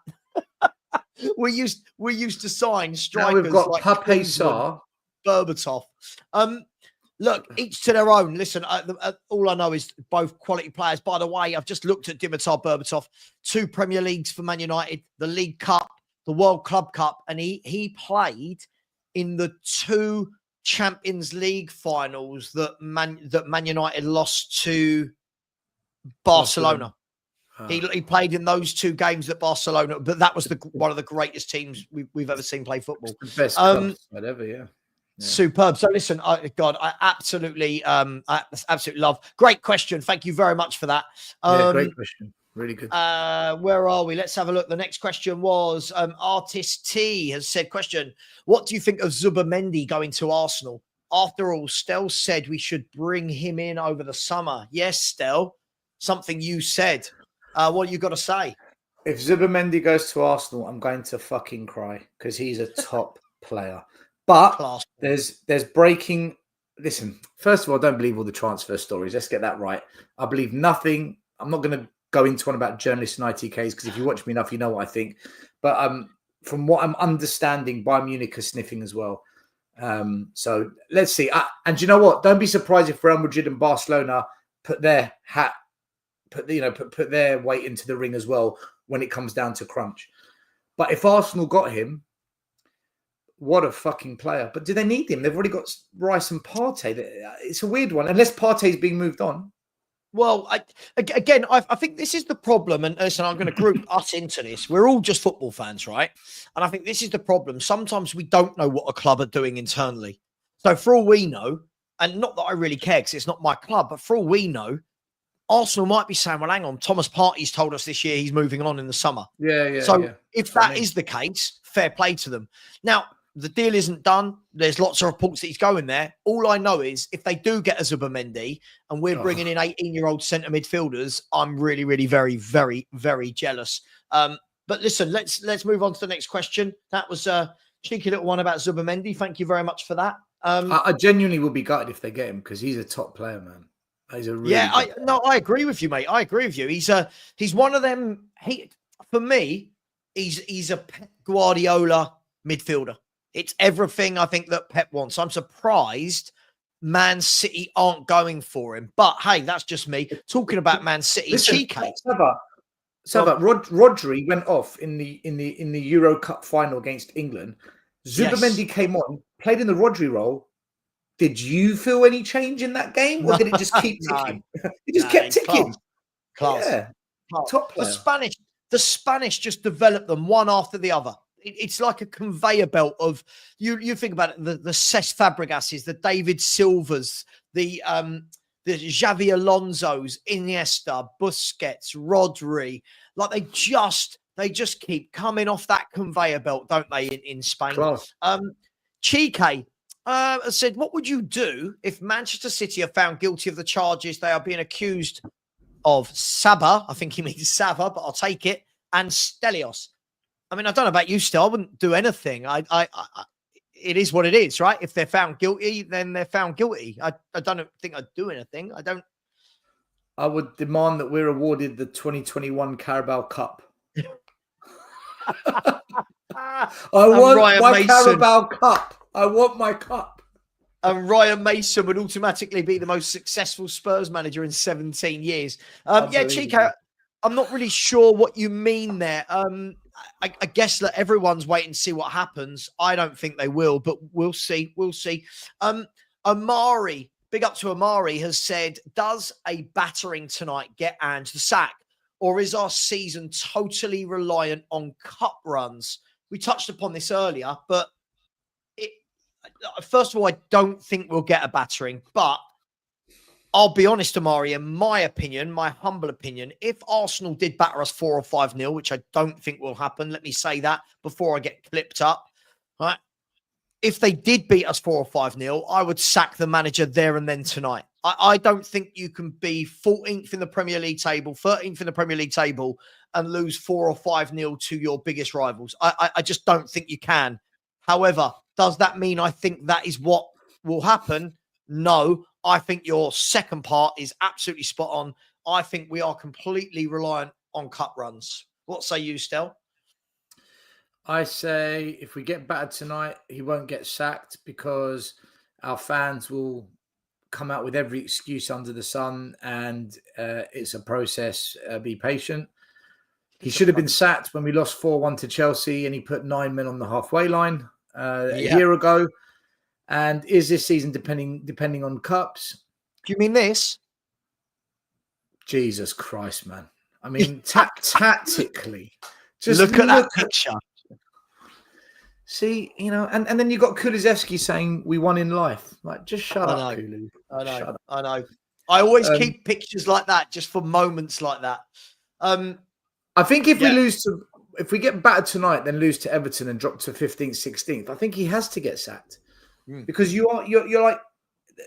we used to sign strikers. Now we've got like Pape Sarr, Berbatov. Look, each to their own. Listen, all I know is both quality players. By the way, I've just looked at Dimitar Berbatov, 2 Premier Leagues for Man United, the League Cup, the World Club Cup, and he played in the 2 Champions League finals that Man United lost to Barcelona. He played in those 2 games at Barcelona, but that was one of the greatest teams we've ever seen play football. It's the best club ever, yeah. Superb. So listen, I absolutely love. Great question. Thank you very much for that. Great question. Really good. Where are we? Let's have a look. The next question was Artist T has said, question, what do you think of Zubimendi going to Arsenal? After all, Stel said we should bring him in over the summer. Yes, Stel, something you said. What you got to say? If Zubimendi goes to Arsenal, I'm going to fucking cry because he's a top player. But there's breaking. Listen, first of all, I don't believe all the transfer stories. Let's get that right. I believe nothing. I'm not going to go into one about journalists and ITKs because if you watch me enough, you know what I think. But from what I'm understanding, Bayern Munich are sniffing as well. So let's see. And you know what? Don't be surprised if Real Madrid and Barcelona put their weight into the ring as well when it comes down to crunch. But if Arsenal got him, what a fucking player. But do they need him? They've already got Rice and Partey. It's a weird one, unless Partey's being moved on. Well, I think this is the problem. And listen, I'm going to group us into this. We're all just football fans, right? And I think this is the problem. Sometimes we don't know what a club are doing internally. So for all we know, and not that I really care because it's not my club, but for all we know, Arsenal might be saying, well, hang on, Thomas Partey's told us this year he's moving on in the summer. So if that is the case, fair play to them. Now, the deal isn't done. There's lots of reports that he's going there. All I know is if they do get a Zubimendi and we're bringing in 18-year-old centre midfielders, I'm really, really very, very, very jealous. But listen, let's move on to the next question. That was a cheeky little one about Zubimendi. Thank you very much for that. I genuinely will be gutted if they get him because he's a top player, man. He's a really I agree with you, mate. I agree with you. He's one of them. For me, he's a Pep Guardiola midfielder. It's everything I think that Pep wants. I'm surprised Man City aren't going for him. But hey, that's just me talking about Man City. Listen, Savva, Rodri went off in the Euro Cup final against England. Zubimendi came on, played in the Rodri role. Did you feel any change in that game, or did it just keep ticking? It just kept ticking. Class. Yeah, top player. The Spanish just developed them one after the other. It's like a conveyor belt of you think about it, the Cesc Fabregases, the David Silvas, the Xavi Alonsos, Iniesta, Busquets, Rodri. Like they just keep coming off that conveyor belt, don't they, in Spain? Class. Chike said, what would you do if Manchester City are found guilty of the charges they are being accused of? Sabah, I think he means Savva, but I'll take it, and Stelios. I mean, I don't know about you, Stel. I wouldn't do anything. It is what it is, right? If they're found guilty, then they're found guilty. I don't think I'd do anything. I would demand that we're awarded the 2021 Carabao Cup. I want my Carabao Cup. I want my cup. And Ryan Mason would automatically be the most successful Spurs manager in 17 years. Yeah, Chico, I'm not really sure what you mean there. I guess that everyone's waiting to see what happens. I don't think they will, but we'll see. We'll see. Amari, big up to Amari, has said, does a battering tonight get Ange the sack? Or is our season totally reliant on cup runs? We touched upon this earlier, but first of all, I don't think we'll get a battering, but I'll be honest, Amari, in my opinion, my humble opinion, if Arsenal did batter us 4 or 5-0, which I don't think will happen, let me say that before I get clipped up, right? If they did beat us 4 or 5-0, I would sack the manager there and then tonight. I don't think you can be 14th in the Premier League table, 13th in the Premier League table, and lose 4 or 5-0 to your biggest rivals. I just don't think you can. However, does that mean I think that is what will happen? No. I think your second part is absolutely spot on. I think we are completely reliant on cup runs. What say you, Stel? I say if we get battered tonight, he won't get sacked because our fans will come out with every excuse under the sun, and it's a process. Be patient. He should have been sacked when we lost 4-1 to Chelsea and he put 9 men on the halfway line a year ago. And is this season depending on cups? Do you mean this? Jesus Christ, man. I mean, tactically. Just look at that picture. See, and then you got Kulusevski saying we won in life. Like, just shut up, Kulu. I know. I always keep pictures like that just for moments like that. I think if we get battered tonight, then lose to Everton and drop to 15th, 16th, I think he has to get sacked. Because you're like,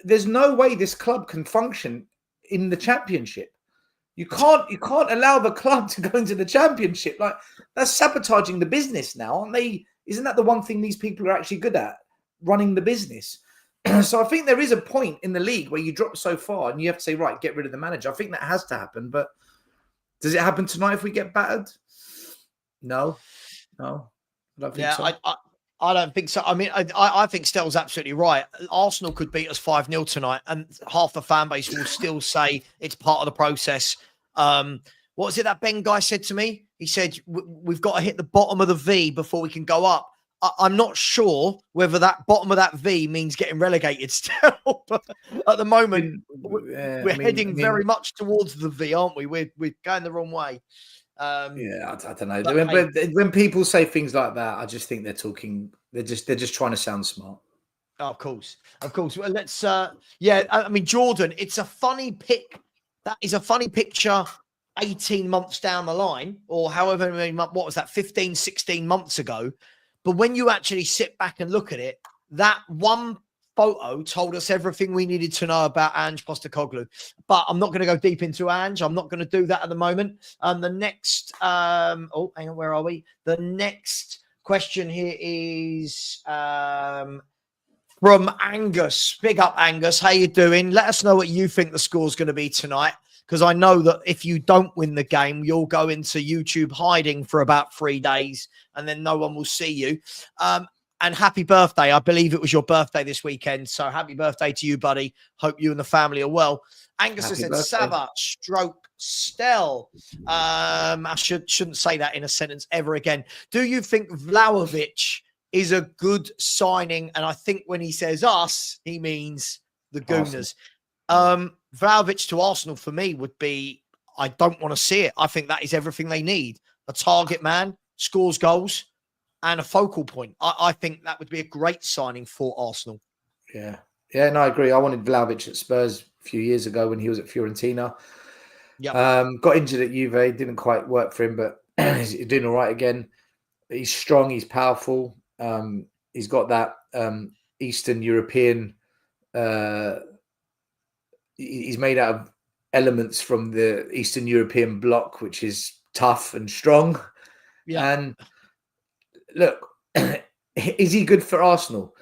there's no way this club can function in the Championship. You can't allow the club to go into the Championship. Like, that's sabotaging the business now, aren't they? Isn't that the one thing these people are actually good at? Running the business. So I think there is a point in the league where you drop so far and you have to say, right, get rid of the manager. I think that has to happen. But does it happen tonight if we get battered? No, I don't think so. I don't think so. I mean, I think Stel's absolutely right. Arsenal could beat us 5-0 tonight, and half the fan base will still say it's part of the process. What was it that Ben guy said to me? He said, we've got to hit the bottom of the V before we can go up. I'm not sure whether that bottom of that V means getting relegated still. But at the moment, we're heading very much towards the V, aren't we? We're going the wrong way. I don't know. When people say things like that, I just think they're talking. They're just trying to sound smart. Oh, of course. Well, let's. I mean, Jordan. It's a funny pick. That is a funny picture. 18 months down the line, or however many months. What was that? 15, 16 months ago. But when you actually sit back and look at it, that one photo told us everything we needed to know about Ange Postecoglou. But I'm not going to go deep into Ange. I'm not going to do that at the moment. The next, hang on, where are we? The next question here is from Angus. Big up, Angus. How you doing? Let us know what you think the score's going to be tonight, because I know that if you don't win the game, you'll go into YouTube hiding for about 3 days, and then no one will see you. And happy birthday. I believe it was your birthday this weekend. So happy birthday to you, buddy. Hope you and the family are well. Angus has said, Savva Stel. I shouldn't say that in a sentence ever again. Do you think Vlahovic is a good signing? And I think when he says us, he means the Gooners. Vlahovic to Arsenal for me would be, I don't want to see it. I think that is everything they need. A target man, scores goals, and a focal point. I think that would be a great signing for Arsenal. Yeah. Yeah, no, I agree. I wanted Vlahovic at Spurs a few years ago when he was at Fiorentina. Got injured at Juve. Didn't quite work for him, but he's doing all right again. He's strong. He's powerful. He's got that Eastern European... he's made out of elements from the Eastern European bloc, which is tough and strong. Yeah. And look, is he good for Arsenal?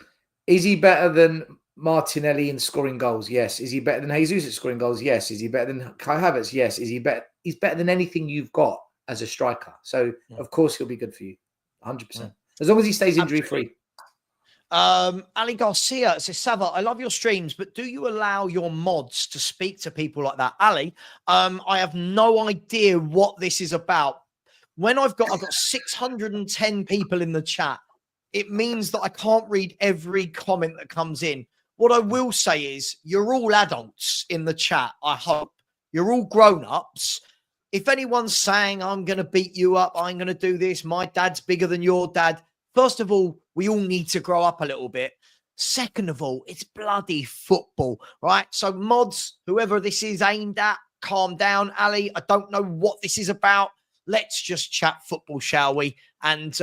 Is he better than Martinelli in scoring goals? Yes. Is he better than Jesus at scoring goals? Yes. Is he better than Kai Havertz? Yes. Is he better? He's better than anything you've got as a striker. So of course he'll be good for you, 100%. As long as he stays injury free. Ali Garcia says, Savva, I love your streams, but do you allow your mods to speak to people like that? Ali, I have no idea what this is about. When I've got 610 people in the chat, it means that I can't read every comment that comes in. What I will say is you're all adults in the chat, I hope. You're all grown-ups. If anyone's saying, I'm going to beat you up, I'm going to do this, my dad's bigger than your dad, first of all, we all need to grow up a little bit. Second of all, it's bloody football, right? So mods, whoever this is aimed at, calm down. Ali, I don't know what this is about. Let's just chat football, shall we? And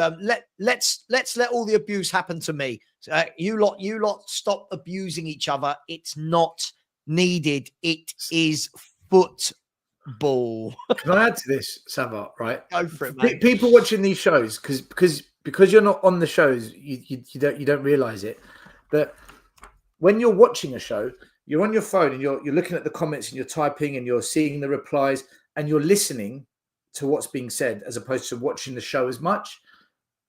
let's let all the abuse happen to me. You lot stop abusing each other. It's not needed. It is football. Can I add to this, Savva? Right? Go for it, man. People watching these shows, because you're not on the shows, you don't realize it. But when you're watching a show, you're on your phone and you're looking at the comments and you're typing and you're seeing the replies and you're listening to what's being said as opposed to watching the show as much.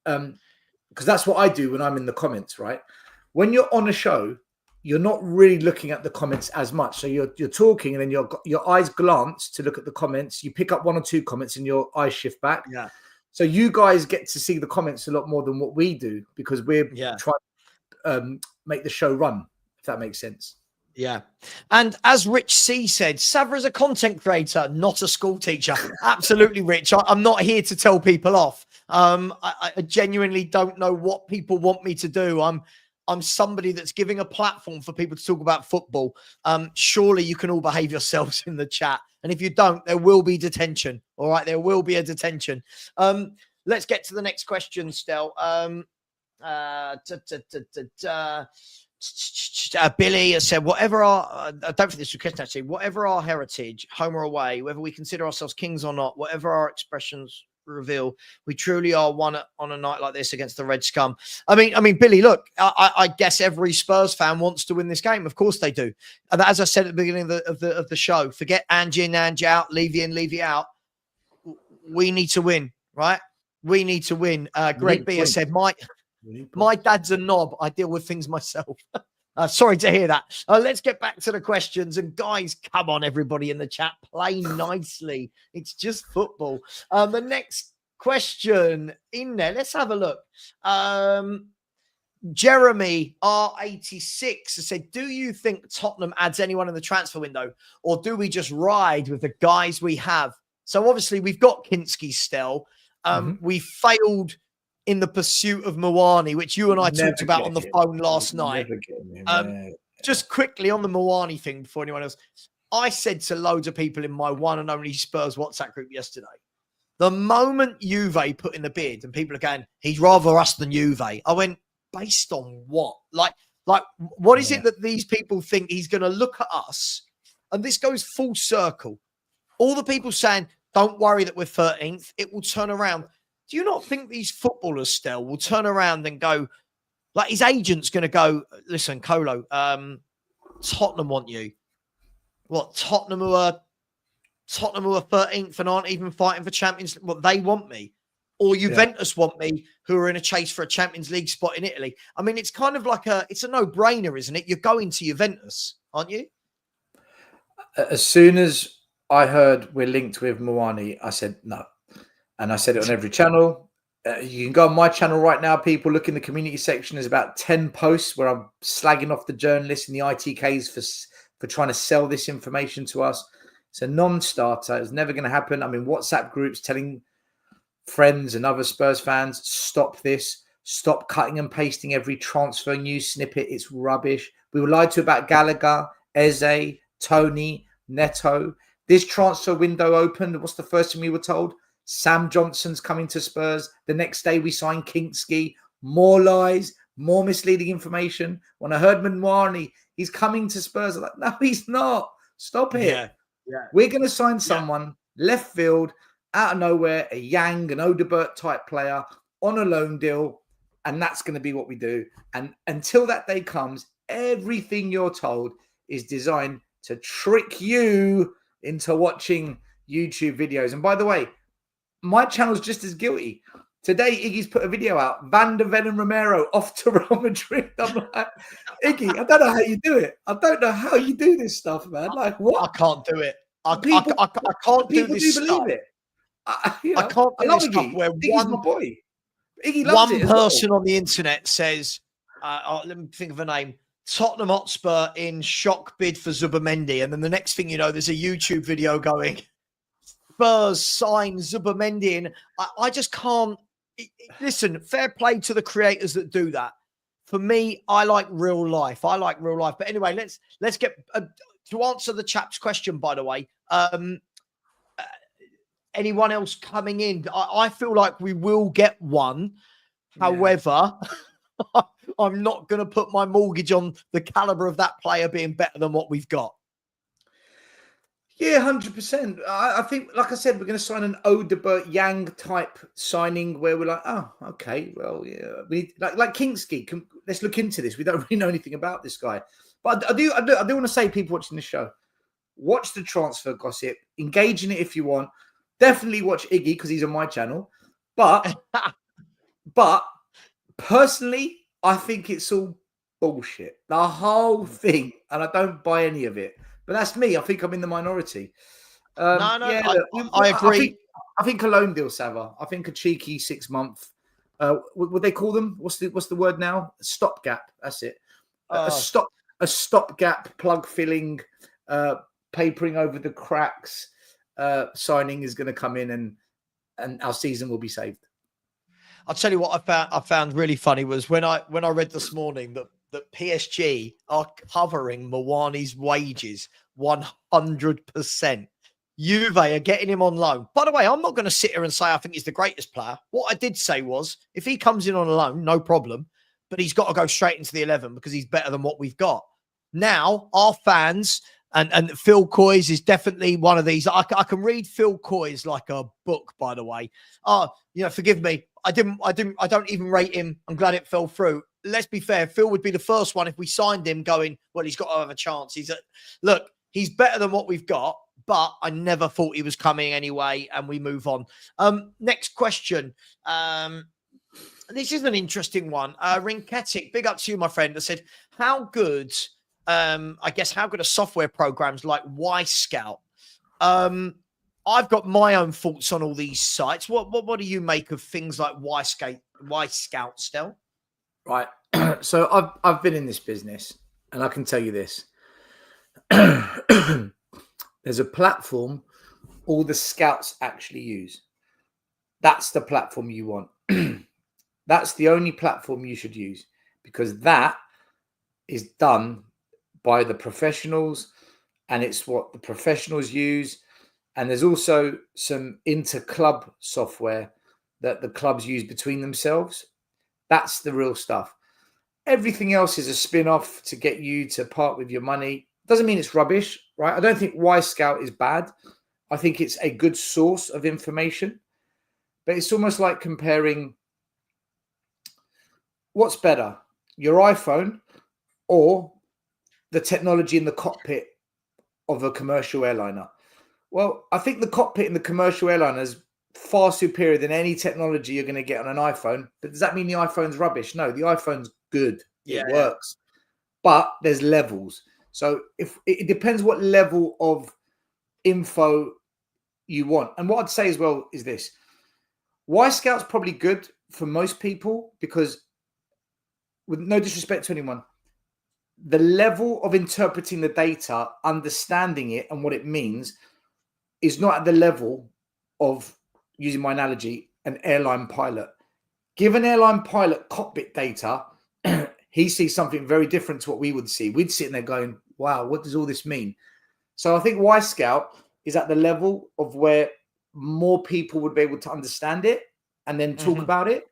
Because that's what I do when I'm in the comments, right? When you're on a show, you're not really looking at the comments as much. So you're talking and then your eyes glance to look at the comments. You pick up one or two comments and your eyes shift back. Yeah. So you guys get to see the comments a lot more than what we do because we're trying to make the show run, if that makes sense. Yeah. And as Rich C said, Savva is a content creator, not a school teacher. Absolutely, Rich. I'm not here to tell people off. I genuinely don't know what people want me to do. I'm somebody that's giving a platform for people to talk about football. Surely you can all behave yourselves in the chat. And if you don't, there will be detention. All right, there will be a detention. Let's get to the next question, Stel. Billy has said, whatever our, I don't think this is a question actually, whatever our heritage, home or away, whether we consider ourselves kings or not, whatever our expressions reveal, we truly are one on a night like this against the Red Scum. I mean, Billy, look, I guess every Spurs fan wants to win this game. Of course they do. And as I said at the beginning of the show, forget Angie in, Angie out, Levy in, Levy out. We need to win, right? We need to win. Greg B has said, my dad's a knob. I deal with things myself. Sorry to hear that. Let's get back to the questions. And guys, come on, everybody in the chat, play nicely. It's just football. The next question in there, let's have a look. Jeremy R86 said, do you think Tottenham adds anyone in the transfer window, or do we just ride with the guys we have? So obviously we've got Kinski still. We failed in the pursuit of Mawani, which you and I talked about on the phone last night. Just quickly on the Mawani thing before anyone else. I said to loads of people in my one and only Spurs WhatsApp group yesterday, the moment Juve put in the bid and people are going, he's rather us than Juve. I went, based on what? Like what is it that these people think he's going to look at us? And this goes full circle. All the people saying, don't worry that we're 13th. It will turn around. Do you not think these footballers still will turn around and go, like his agent's going to go, listen, Colo, Tottenham want you. What, Tottenham who are 13th and aren't even fighting for Champions League? Well, they want me. or Juventus want me, who are in a chase for a Champions League spot in Italy. I mean, it's kind of like it's a no-brainer, isn't it? You're going to Juventus, aren't you? As soon as I heard we're linked with Moani, I said no. And I said it on every channel. You can go on my channel right now, people. Look in the community section. There's about 10 posts where I'm slagging off the journalists and the ITKs for trying to sell this information to us. It's a non-starter. It's never going to happen. I'm in WhatsApp groups telling friends and other Spurs fans, stop this. Stop cutting and pasting every transfer news snippet. It's rubbish. We were lied to about Gallagher, Eze, Tony, Neto. This transfer window opened. What's the first thing we were told? Sam Johnson's coming to Spurs. The next day we signed Kinksky. More lies, more misleading information. When I heard Manwani, he's coming to Spurs, I'm like, no, he's not. Stop it. Yeah. We're going to sign someone left field, out of nowhere, a Yang, an Odebert type player on a loan deal. And that's going to be what we do. And until that day comes, everything you're told is designed to trick you into watching YouTube videos. And by the way, my channel's just as guilty. Today, Iggy's put a video out. Van der Ven and Romero off to Real Madrid. I'm like, Iggy, I don't know how you do it. I don't know how you do this stuff, man. Like, what? I can't do it. I can't do this stuff. Believe it. I can't do this stuff where Iggy's my boy. Iggy loves one it as person well. on the internet says, let me think of a name, Tottenham Hotspur in shock bid for Zubamendi. And then the next thing you know, there's a YouTube video going, Spurs sign Zubamendi. And I just can't. Listen, fair play to the creators that do that. For me, I like real life. But anyway, let's get to answer the chap's question, by the way. Anyone else coming in? I feel like we will get one. However, I'm not going to put my mortgage on the caliber of that player being better than what we've got. Yeah, 100%. I think, like I said, we're going to sign an Odebert Yang type signing where we're like, oh, okay, well, yeah, we need, like Kinksky. Let's look into this. We don't really know anything about this guy, but I do want to say, people watching the show, watch the transfer gossip, engage in it if you want. Definitely watch Iggy because he's on my channel, but personally, I think it's all bullshit. The whole thing, and I don't buy any of it. But that's me. I think I'm in the minority. I agree. I think a loan deal, Savva. I think a cheeky 6 month. What they call them? What's the word now? Stopgap. That's it. A stopgap plug filling, papering over the cracks. Signing is going to come in, and our season will be saved. I'll tell you what I found really funny was when I read this morning that PSG are covering Mawani's wages 100%. Juve are getting him on loan. By the way, I'm not going to sit here and say I think he's the greatest player. What I did say was, if he comes in on a loan, no problem, but he's got to go straight into the 11 because he's better than what we've got. Now, our fans, and Phil Coy's is definitely one of these. I can read Phil Coy's like a book, by the way. Forgive me. I don't even rate him. I'm glad it fell through. Let's be fair. Phil would be the first one if we signed him going, well, he's got to have a chance. He's better than what we've got, but I never thought he was coming anyway. And we move on. Next question. This is an interesting one. Rinketic, big up to you, my friend. I said, how good are software programs like Y-Scout? I've got my own thoughts on all these sites. What do you make of things like Y-Scout, Stel? Right. So I've been in this business, and I can tell you this. There's a platform all the scouts actually use. That's the platform you want. That's the only platform you should use, because that is done by the professionals, and it's what the professionals use. And there's also some inter-club software that the clubs use between themselves. That's the real stuff. Everything else is a spin-off to get you to part with your money. Doesn't mean it's rubbish, right? I don't think Y-Scout is bad. I think it's a good source of information. But it's almost like comparing what's better, your iPhone or the technology in the cockpit of a commercial airliner. Well, I think the cockpit in the commercial airliners far superior than any technology you're going to get on an iPhone. But does that mean the iPhone's rubbish? No, the iPhone's good. Yeah, It works. But there's levels. So if it depends what level of info you want. And what I'd say as well is this. Y Scout's probably good for most people because, with no disrespect to anyone, the level of interpreting the data, understanding it and what it means is not at the level of, using my analogy, an airline pilot. Give an airline pilot cockpit data, he sees something very different to what we would see. We'd sit in there going, wow, what does all this mean? So I think Y Scout is at the level of where more people would be able to understand it and then talk about it.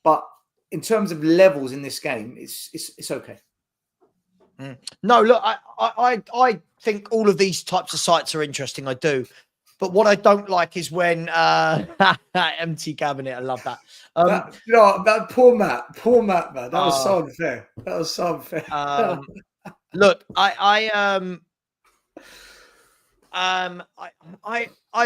But in terms of levels in this game, it's okay. No, look, I think all of these types of sites are interesting. I do. But what I don't like is when empty cabinet. I love that. That poor Matt, man. That was so unfair. That was so unfair. Look, I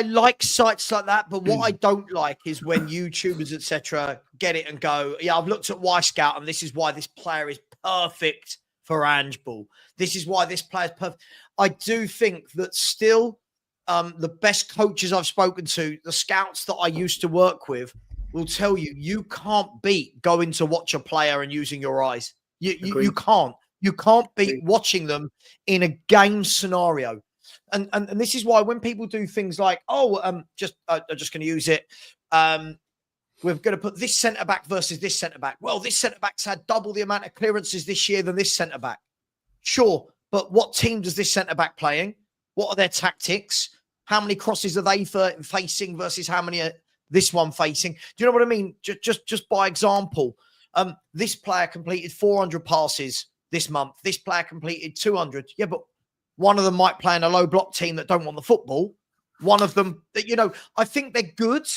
like sites like that, but what I don't like is when YouTubers, etc., get it and go, yeah, I've looked at Y Scout and this is why this player is perfect for Ange Ball. This is why this player is perfect. I do think that still the best coaches I've spoken to, the scouts that I used to work with, will tell you, you can't beat going to watch a player and using your eyes. You can't. You can't beat watching them in a game scenario. And this is why when people do things like, I'm just going to use it. We're going to put this centre-back versus this centre-back. Well, this centre-back's had double the amount of clearances this year than this centre-back. Sure, but what team does this centre-back playing? What are their tactics? How many crosses are they facing versus how many are this one facing? Do you know what I mean? Just by example, this player completed 400 passes this month. This player completed 200. Yeah, but one of them might play in a low block team that don't want the football. One of them, I think they're good.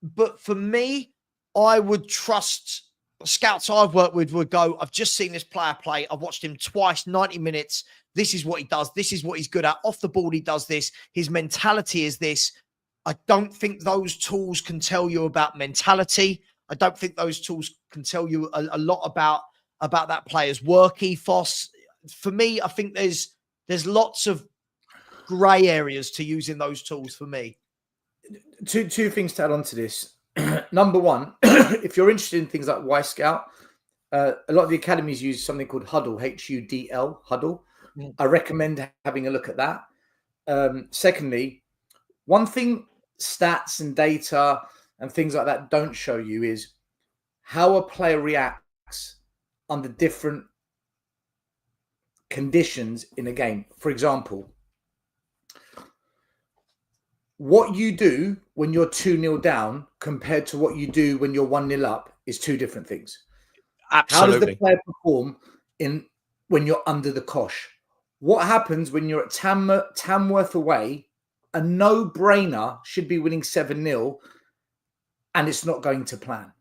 But for me, I would trust scouts I've worked with would go, I've just seen this player play. I've watched him twice, 90 minutes. This is what he does. This is what he's good at. Off the ball, he does this. His mentality is this. I don't think those tools can tell you about mentality. I don't think those tools can tell you a lot about that player's work ethos. For me, I think there's lots of grey areas to using those tools for me. Two things to add on to this. Number one, if you're interested in things like Y Scout, a lot of the academies use something called Huddle, H-U-D-L, Huddle. I recommend having a look at that. Secondly, one thing stats and data and things like that don't show you is how a player reacts under different conditions in a game. For example, what you do when you're 2-0 down compared to what you do when you're 1-0 up is two different things. Absolutely. How does the player perform when you're under the cosh? What happens when you're at Tamworth away? A no-brainer should be winning 7-0 and it's not going to plan.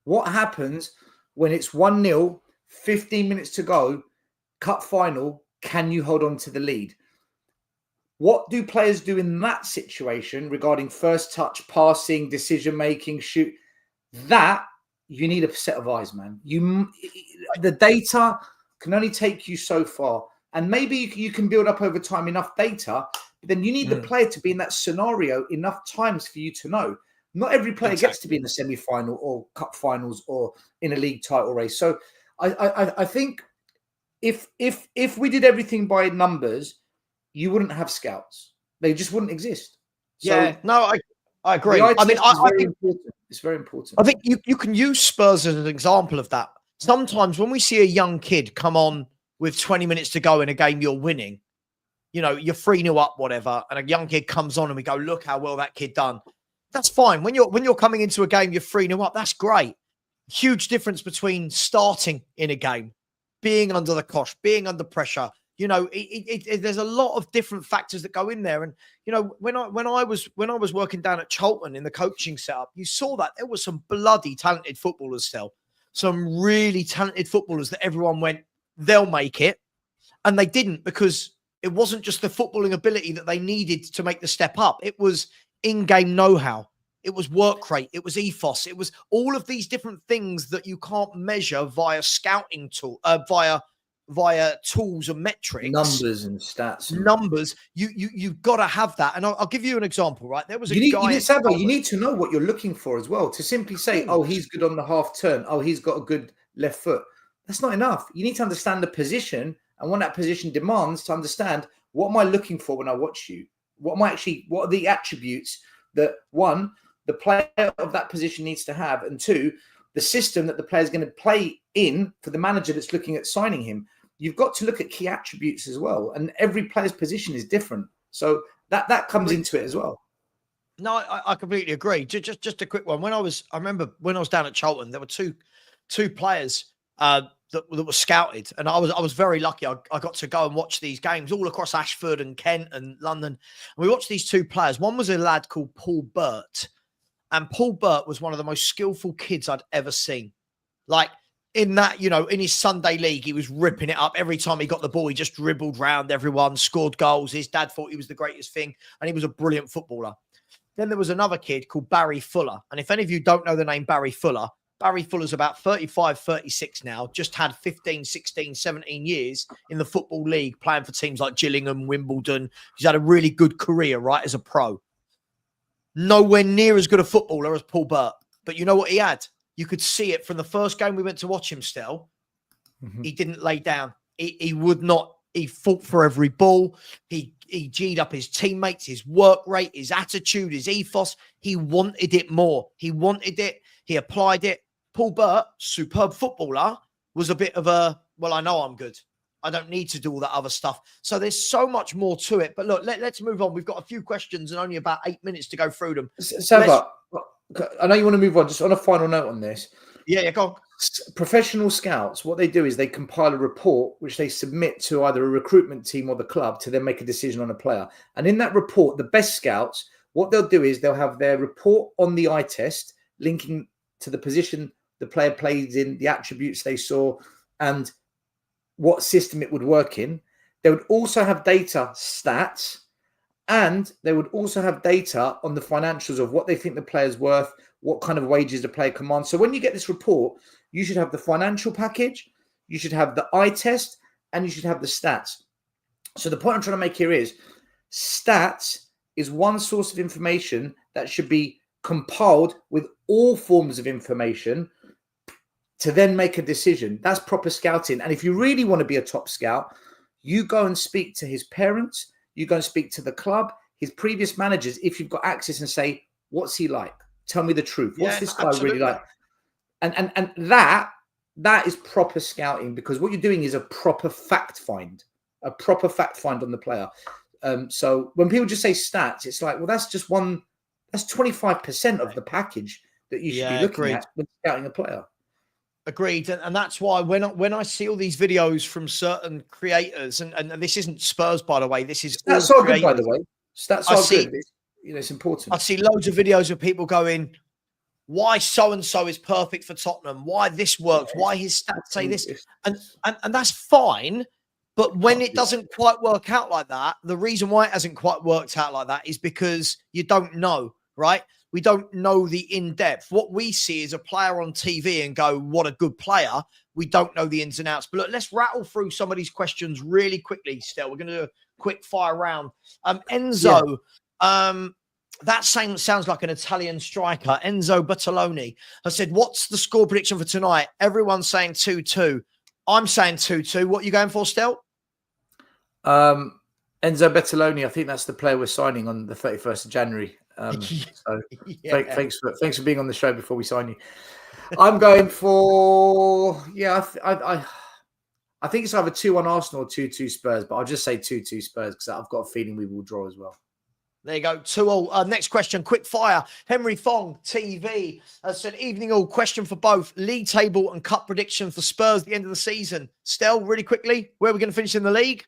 What happens when it's 1-0, 15 minutes to go, cup final, can you hold on to the lead? What do players do in that situation regarding first touch, passing, decision-making, shoot? That, you need a set of eyes, man. The data can only take you so far. And maybe you can build up over time enough data, but then you need the player to be in that scenario enough times for you to know. Not every player gets to be in the semi-final or cup finals or in a league title race. So I think if we did everything by numbers, you wouldn't have scouts. They just wouldn't exist. So I agree. I think it's very important. I think you can use Spurs as an example of that. Sometimes when we see a young kid come on with 20 minutes to go in a game you're winning, you're 3-0 up, whatever, and a young kid comes on and we go, look how well that kid done. That's fine. When you're coming into a game, you're 3-0 up. That's great. Huge difference between starting in a game, being under the cosh, being under pressure. There's a lot of different factors that go in there. And, when I was working down at Charlton in the coaching setup, you saw that there were some bloody talented footballers still, some really talented footballers that everyone went, they'll make it. And they didn't, because it wasn't just the footballing ability that they needed to make the step up. It was in-game know-how. It was work rate. It was ethos. It was all of these different things that you can't measure via scouting tool, via tools and metrics, numbers and stats. And... numbers. You've got to have that. And I'll give you an example. Right, there was you guy. You need to know what you're looking for as well. To simply say, "Oh, he's good on the half turn. Oh, he's got a good left foot." That's not enough. You need to understand the position and what that position demands to understand what am I looking for when I watch you. What are the attributes that, one, the player of that position needs to have, and two, the system that the player is going to play in for the manager that's looking at signing him. You've got to look at key attributes as well, and every player's position is different, so that comes into it as well. No, I completely agree. Just a quick one. I remember when I was down at Charlton, there were two players that were scouted, and I was very lucky. I got to go and watch these games all across Ashford and Kent and London. And we watched these two players. One was a lad called Paul Burt. And Paul Burt was one of the most skillful kids I'd ever seen. Like in that, in his Sunday league, he was ripping it up. Every time he got the ball, he just dribbled round everyone, scored goals. His dad thought he was the greatest thing, and he was a brilliant footballer. Then there was another kid called Barry Fuller. And if any of you don't know the name Barry Fuller's about 35, 36 now, just had 15, 16, 17 years in the Football League playing for teams like Gillingham, Wimbledon. He's had a really good career, right, as a pro. Nowhere near as good a footballer as Paul Burt. But you know what he had? You could see it from the first game we went to watch him still. Mm-hmm. He didn't lay down. He would not. He fought for every ball. He G'd up his teammates, his work rate, his attitude, his ethos. He wanted it more. He wanted it. He applied it. Paul Burt, superb footballer, was a bit of a, well, I know I'm good. I don't need to do all that other stuff. So there's so much more to it. But look, let's move on. We've got a few questions and only about 8 minutes to go through them. Savva, I know you want to move on. Just on a final note on this. Yeah, go on. Professional scouts, what they do is they compile a report which they submit to either a recruitment team or the club to then make a decision on a player. And in that report, the best scouts, what they'll do is they'll have their report on the eye test linking to the position the player plays in, the attributes they saw, and what system it would work in. They would also have data stats, and they would also have data on the financials of what they think the player's worth, what kind of wages the player commands. So when you get this report, you should have the financial package, you should have the eye test, and you should have the stats. So the point I'm trying to make here is stats is one source of information that should be compiled with all forms of information to then make a decision. That's proper scouting. And if you really want to be a top scout, you go and speak to his parents, you go and speak to the club, his previous managers, if you've got access, and say, what's he like? Tell me the truth. What's this guy really like? And that is proper scouting, because what you're doing is a proper fact find on the player. So when people just say stats, it's like, well, that's 25% of the package that you should be looking at when scouting a player. Agreed. And that's why when I see all these videos from certain creators, and this isn't Spurs, by the way, this is stats are good, by the way. Stats are good. It's important. I see loads of videos of people going, why so-and-so is perfect for Tottenham, why this works, why his stats say this. And that's fine. But when it doesn't quite work out like that, the reason why it hasn't quite worked out like that is because you don't know, right? We don't know the in-depth. What we see is a player on TV and go, what a good player. We don't know the ins and outs. But look, let's rattle through some of these questions really quickly, Stel. We're going to do a quick fire round. Enzo, that sounds like an Italian striker. Enzo Bertoloni has said, what's the score prediction for tonight? Everyone's saying 2-2. I'm saying 2-2. What are you going for, Stel? Enzo Bertoloni, I think that's the player we're signing on the 31st of January. Thanks for being on the show before we sign you. I'm going for I think it's either 2-1 Arsenal or 2-2 Spurs, but I'll just say 2-2 Spurs because I've got a feeling we will draw as well. There you go. 2-all. Next question, quick fire. Henry Fong TV said, evening all. Question for both league table and cup prediction for Spurs at the end of the season. Stel, really quickly, where are we going to finish in the league?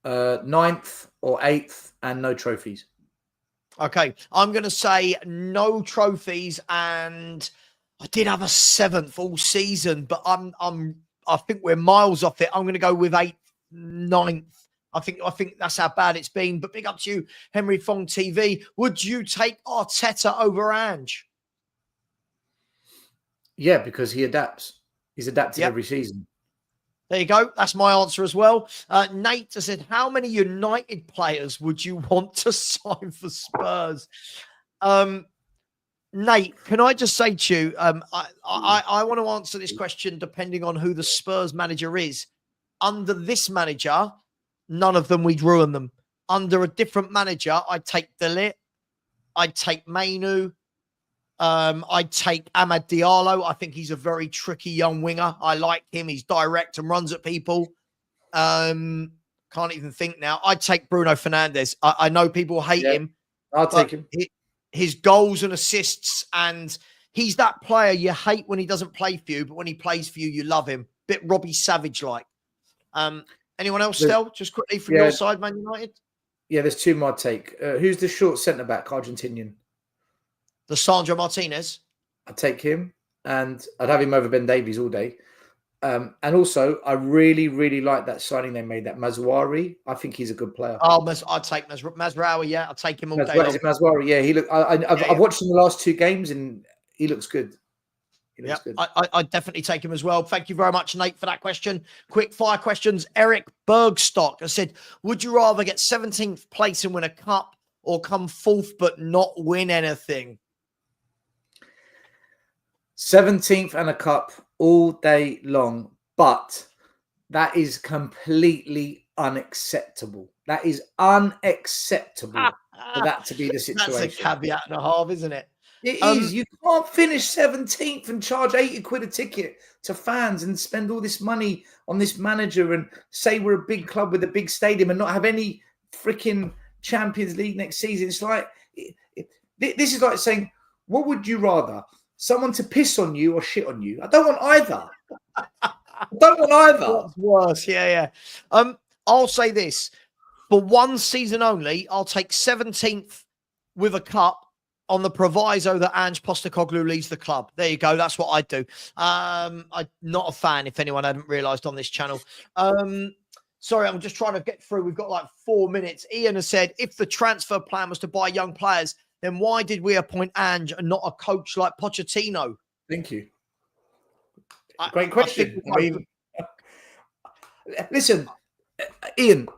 9th or 8th and no trophies. Okay, I'm going to say no trophies, and I did have a 7th all season, but I think we're miles off it. I'm going to go with 8th, 9th, I think that's how bad it's been. But big up to you, Henry Fong TV. Would you take Arteta over Ange? Yeah, because he adapts. He's adapted every season. There you go. That's my answer as well. Nate has said, how many United players would you want to sign for Spurs? Nate, can I just say to you, I want to answer this question depending on who the Spurs manager is. Under this manager, none of them, we'd ruin them. Under a different manager, I'd take De Ligt, I'd take Mainu, I'd take Amad Diallo. I think he's a very tricky young winger. I like him. He's direct and runs at people. Can't even think now. I'd take Bruno Fernandes. I know people hate him. I'll take him. His goals and assists, and he's that player you hate when he doesn't play for you, but when he plays for you, you love him. Bit Robbie Savage-like. Anyone else, Stel? Just quickly from your side, Man United? Yeah, there's two more take. Who's the short centre-back, Argentinian? Lissandro Martinez. I'd take him, and I'd have him over Ben Davies all day. And also, I really, really like that signing they made, that Mazraoui. I think he's a good player. Oh, I'd take Mazraoui. Yeah, I'll take him all day. Is it Mazraoui? Yeah, he look. I've watched him the last two games, and he looks good. Yeah, I'd definitely take him as well. Thank you very much, Nate, for that question. Quick fire questions. Eric Bergstock has said, would you rather get 17th place and win a cup or come 4th but not win anything? 17th and a cup all day long, but that is completely unacceptable. That is unacceptable for that to be the situation. That's a caveat and a half, isn't it? It is. You can't finish 17th and charge 80 quid a ticket to fans and spend all this money on this manager and say we're a big club with a big stadium and not have any freaking Champions League next season. It's like, this is like saying, what would you rather? Someone to piss on you or shit on you? I don't want either. What's worse? Yeah. I'll say this. For one season only, I'll take 17th with a cup on the proviso that Ange Postecoglou leaves the club. There you go. That's what I'd do. I'm not a fan, if anyone hadn't realised on this channel. Sorry, I'm just trying to get through. We've got like 4 minutes. Ian has said, if the transfer plan was to buy young players, then why did we appoint Ange and not a coach like Pochettino? Thank you. Great question. Listen, Ian,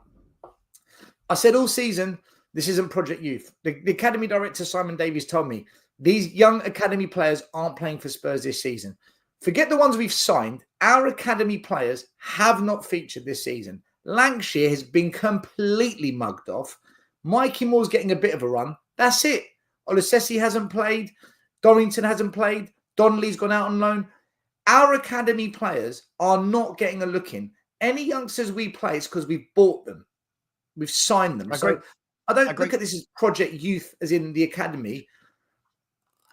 I said all season, this isn't Project Youth. The academy director, Simon Davies, told me these young academy players aren't playing for Spurs this season. Forget the ones we've signed. Our academy players have not featured this season. Lancashire has been completely mugged off. Mikey Moore's getting a bit of a run. That's it. Olusesi hasn't played. Dorrington hasn't played. Donnelly's gone out on loan. Our academy players are not getting a look in. Any youngsters we play, it's because we've bought them. We've signed them. So I don't look at this as Project Youth as in the academy.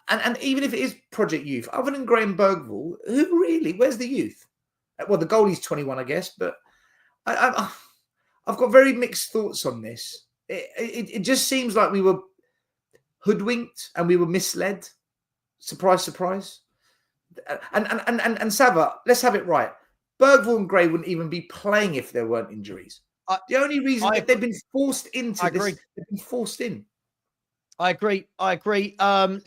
And even if it is Project Youth, other than Graham Bergvall, who really? Where's the youth? Well, the goalie's 21, I guess. But I've got very mixed thoughts on this. It just seems like we were hoodwinked and we were misled. Surprise, surprise. And Savva, let's have it right. Bergvall and Gray wouldn't even be playing if there weren't injuries. The only reason they've been forced into this, they've been forced in. I agree.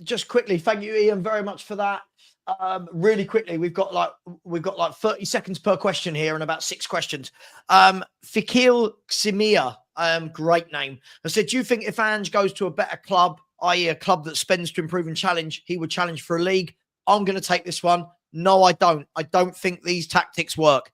Just quickly, thank you, Ian, very much for that. Really quickly, we've got like 30 seconds per question here and about 6 questions. Fikil Ximia, great name. I said, do you think if Ange goes to a better club, i.e. a club that spends to improve and challenge, he would challenge for a league? I'm going to take this one. No, I don't. I don't think these tactics work.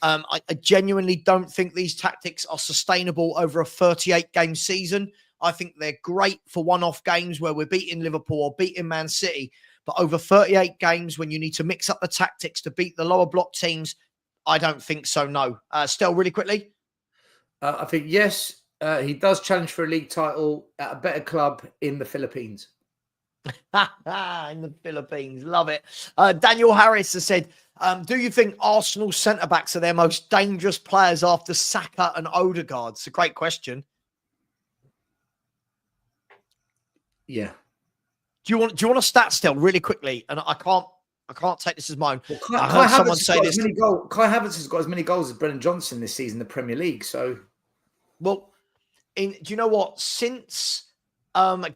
I genuinely don't think these tactics are sustainable over a 38-game season. I think they're great for one-off games where we're beating Liverpool or beating Man City. But over 38 games, when you need to mix up the tactics to beat the lower block teams, I don't think so, no. Stel, really quickly. I think, yes, he does challenge for a league title at a better club in the Philippines. In the Philippines. Love it. Daniel Harris has said, do you think Arsenal centre-backs are their most dangerous players after Saka and Odegaard? It's a great question. Yeah. Do you want a stat still really quickly? And I can't take this as mine. Well, I heard someone say this. Kai Havertz has got as many goals as Brennan Johnson this season in the Premier League. So Well, do you know what? Since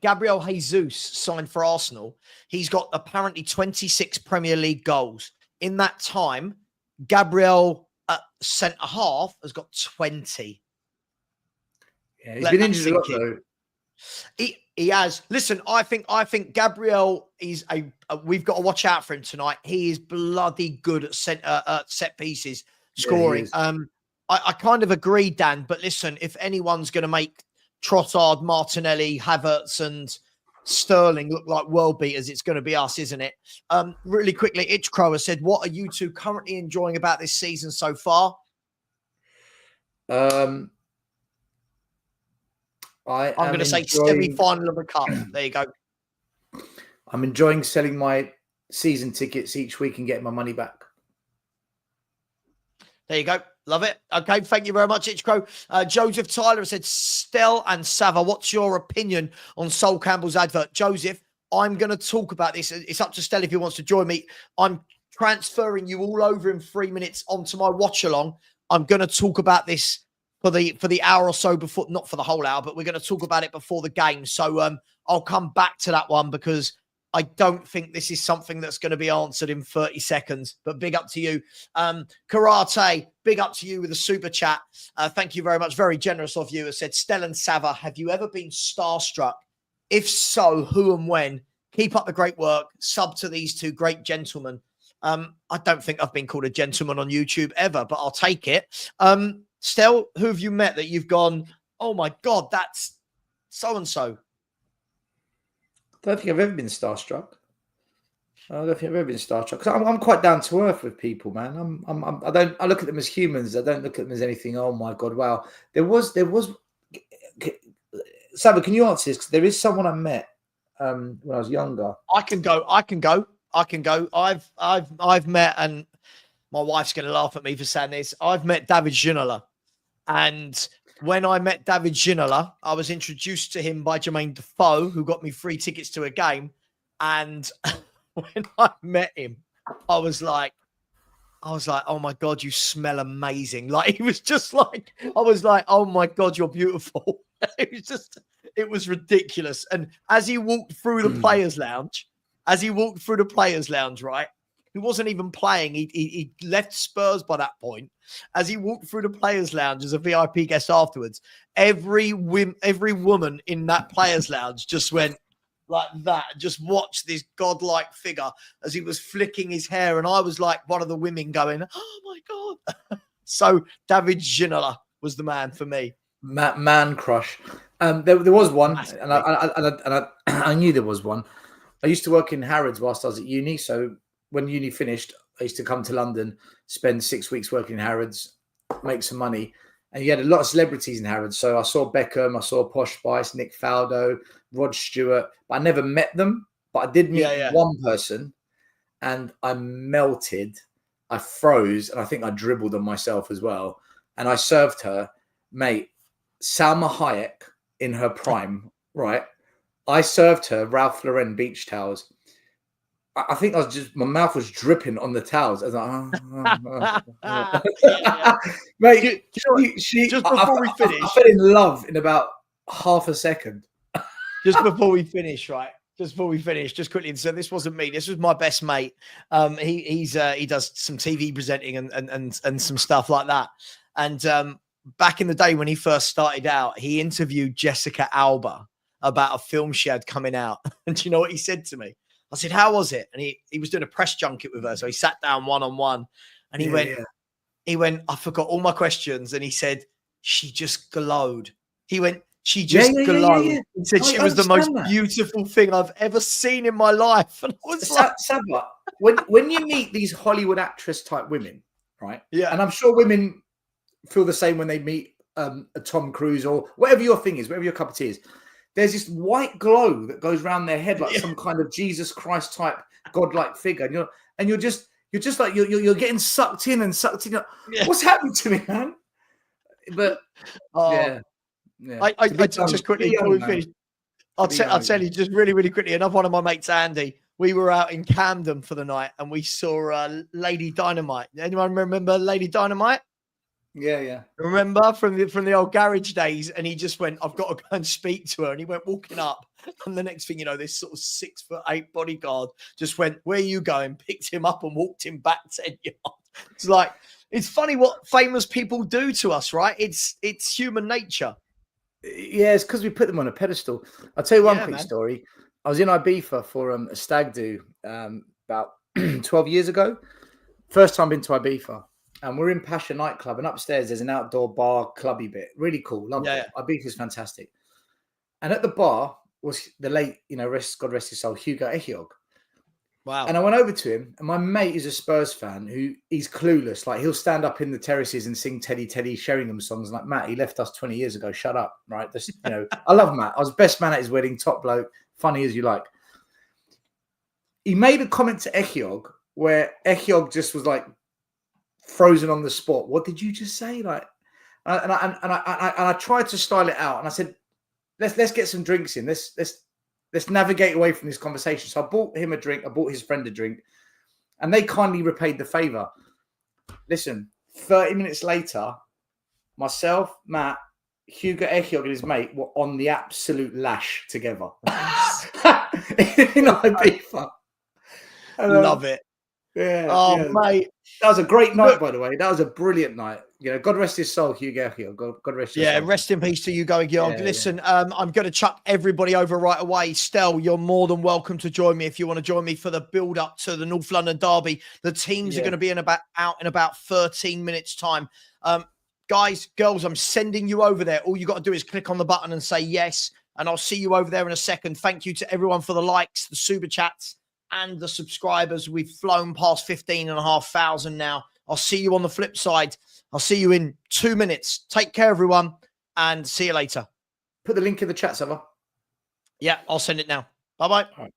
Gabriel Jesus signed for Arsenal, he's got apparently 26 Premier League goals. In that time, Gabriel centre half has got 20. Yeah, he's been injured a lot though. He has. Listen, I think Gabriel is we've got to watch out for him tonight. He is bloody good at set pieces, scoring. Yeah, I kind of agree, Dan. But listen, if anyone's going to make Trossard, Martinelli, Havertz, and Sterling look like world beaters, it's going to be us, isn't it? Really quickly, Itchcrow has said, "What are you two currently enjoying about this season so far?" I'm going to say semi-final of the cup. There you go. I'm enjoying selling my season tickets each week and getting my money back. There you go. Love it. Okay, thank you very much, Itchcrow. Joseph Tyler said, Stel and Savva, what's your opinion on Sol Campbell's advert? Joseph, I'm going to talk about this. It's up to Stel if he wants to join me. I'm transferring you all over in 3 minutes onto my watch-along. I'm going to talk about this for the hour or so before, not for the whole hour, but we're going to talk about it before the game. So I'll come back to that one because I don't think this is something that's going to be answered in 30 seconds, but big up to you. Karate, big up to you with a super chat. Thank you very much. Very generous of you. It said, Stel and Savva, have you ever been starstruck? If so, who and when? Keep up the great work. Sub to these two great gentlemen. I don't think I've been called a gentleman on YouTube ever, but I'll take it. Stel, who have you met that you've gone, oh my God, that's so-and-so? I don't think I've ever been starstruck. Because I'm quite down to earth with people, man. I look at them as humans. I don't look at them as anything. Oh my God, wow. There was. Savva, can you answer this? Because there is someone I met when I was younger. I can go. I've met, and my wife's going to laugh at me for saying this. I've met David Ginola, and when I met David Ginola, I was introduced to him by Jermaine Defoe, who got me free tickets to a game. And when I met him, I was like, oh my God, you smell amazing. Like, he was just like, I was like, oh my God, you're beautiful. It was ridiculous. And as he walked through the players' lounge, right, he wasn't even playing. He left Spurs by that point. As he walked through the players' lounge as a VIP guest afterwards, every woman in that players' lounge just went like that. Just watched this godlike figure as he was flicking his hair. And I was like one of the women going, oh my God. So David Ginola was the man for me. Man crush. There was one, and I knew there was one. I used to work in Harrods whilst I was at uni. So when uni finished, I used to come to London, spend 6 weeks working in Harrods, make some money. And you had a lot of celebrities in Harrods. So I saw Beckham, I saw Posh Spice, Nick Faldo, Rod Stewart. But I never met them. But I did meet one person, and I melted. I froze, and I think I dribbled on myself as well. And I served her, mate, Salma Hayek in her prime, right? I served her Ralph Lauren beach towels. I think my mouth was dripping on the towels. I was like, mate, just before we finish, I fell in love in about half a second. Just before we finish, just quickly. So this wasn't me. This was my best mate. He does some TV presenting and some stuff like that. And back in the day when he first started out, he interviewed Jessica Alba about a film she had coming out. And do you know what he said to me? I said, how was it? And he was doing a press junket with her. So he sat down one-on-one and he went, I forgot all my questions. And he said, she just glowed. He went, she just glowed. Yeah. He said she was the most beautiful thing I've ever seen in my life. And I was like, Savva, when you meet these Hollywood actress type women, right? Yeah. And I'm sure women feel the same when they meet a Tom Cruise or whatever your thing is, whatever your cup of tea is. There's this white glow that goes around their head like some kind of Jesus Christ type godlike figure, and you're just like you're getting sucked in. What's happening to me, man? But I just quickly before we finish, I'll tell you just really, really quickly. Another one of my mates, Andy. We were out in Camden for the night, and we saw Lady Dynamite. Anyone remember Lady Dynamite? Yeah, yeah. Remember from the old garage days, and he just went, "I've got to go and speak to her," and he went walking up, and the next thing you know, this sort of 6'8" bodyguard just went, "Where are you going?" Picked him up and walked him back 10 yards. It's like, it's funny what famous people do to us, right? It's human nature. Yeah, it's because we put them on a pedestal. I'll tell you one quick man. story. I was in Ibiza for a stag do about 12 years ago. First time been to Ibiza. And we're in Pasha nightclub, and upstairs there's an outdoor bar clubby bit. Really cool. Loved it. Ibiza's fantastic. And at the bar was the late, God rest his soul, Hugo Echiog. Wow. And I went over to him, and my mate is a Spurs fan who he's clueless. Like, he'll stand up in the terraces and sing Teddy Sheringham songs. Like, Matt, he left us 20 years ago. Shut up, right? This, I love Matt. I was best man at his wedding, top bloke, funny as you like. He made a comment to Echiog where Echiog just was like frozen on the spot. What did you just say? Like, and I tried to style it out, and I said, let's get some drinks in. Let's navigate away from this conversation. So I bought him a drink. I bought his friend a drink, and they kindly repaid the favor. Listen, 30 minutes later, myself, Matt, Hugo Echiog and his mate were on the absolute lash together. In Ibiza. Love it. Yeah. Oh, yeah. mate. That was a great night, by the way. That was a brilliant night. God rest his soul, Hugo Echiog. God rest his soul. Yeah, rest in peace to you, Going Georg. Listen, I'm going to chuck everybody over right away. Stel, you're more than welcome to join me if you want to join me for the build-up to the North London Derby. The teams are going to be out in about 13 minutes' time. Guys, girls, I'm sending you over there. All you got to do is click on the button and say yes, and I'll see you over there in a second. Thank you to everyone for the likes, the super chats, and the subscribers. We've flown past 15,500 now. I'll see you on the flip side. I'll see you in 2 minutes. Take care, everyone, and see you later. Put the link in the chat, Savva. Yeah, I'll send it now. Bye-bye.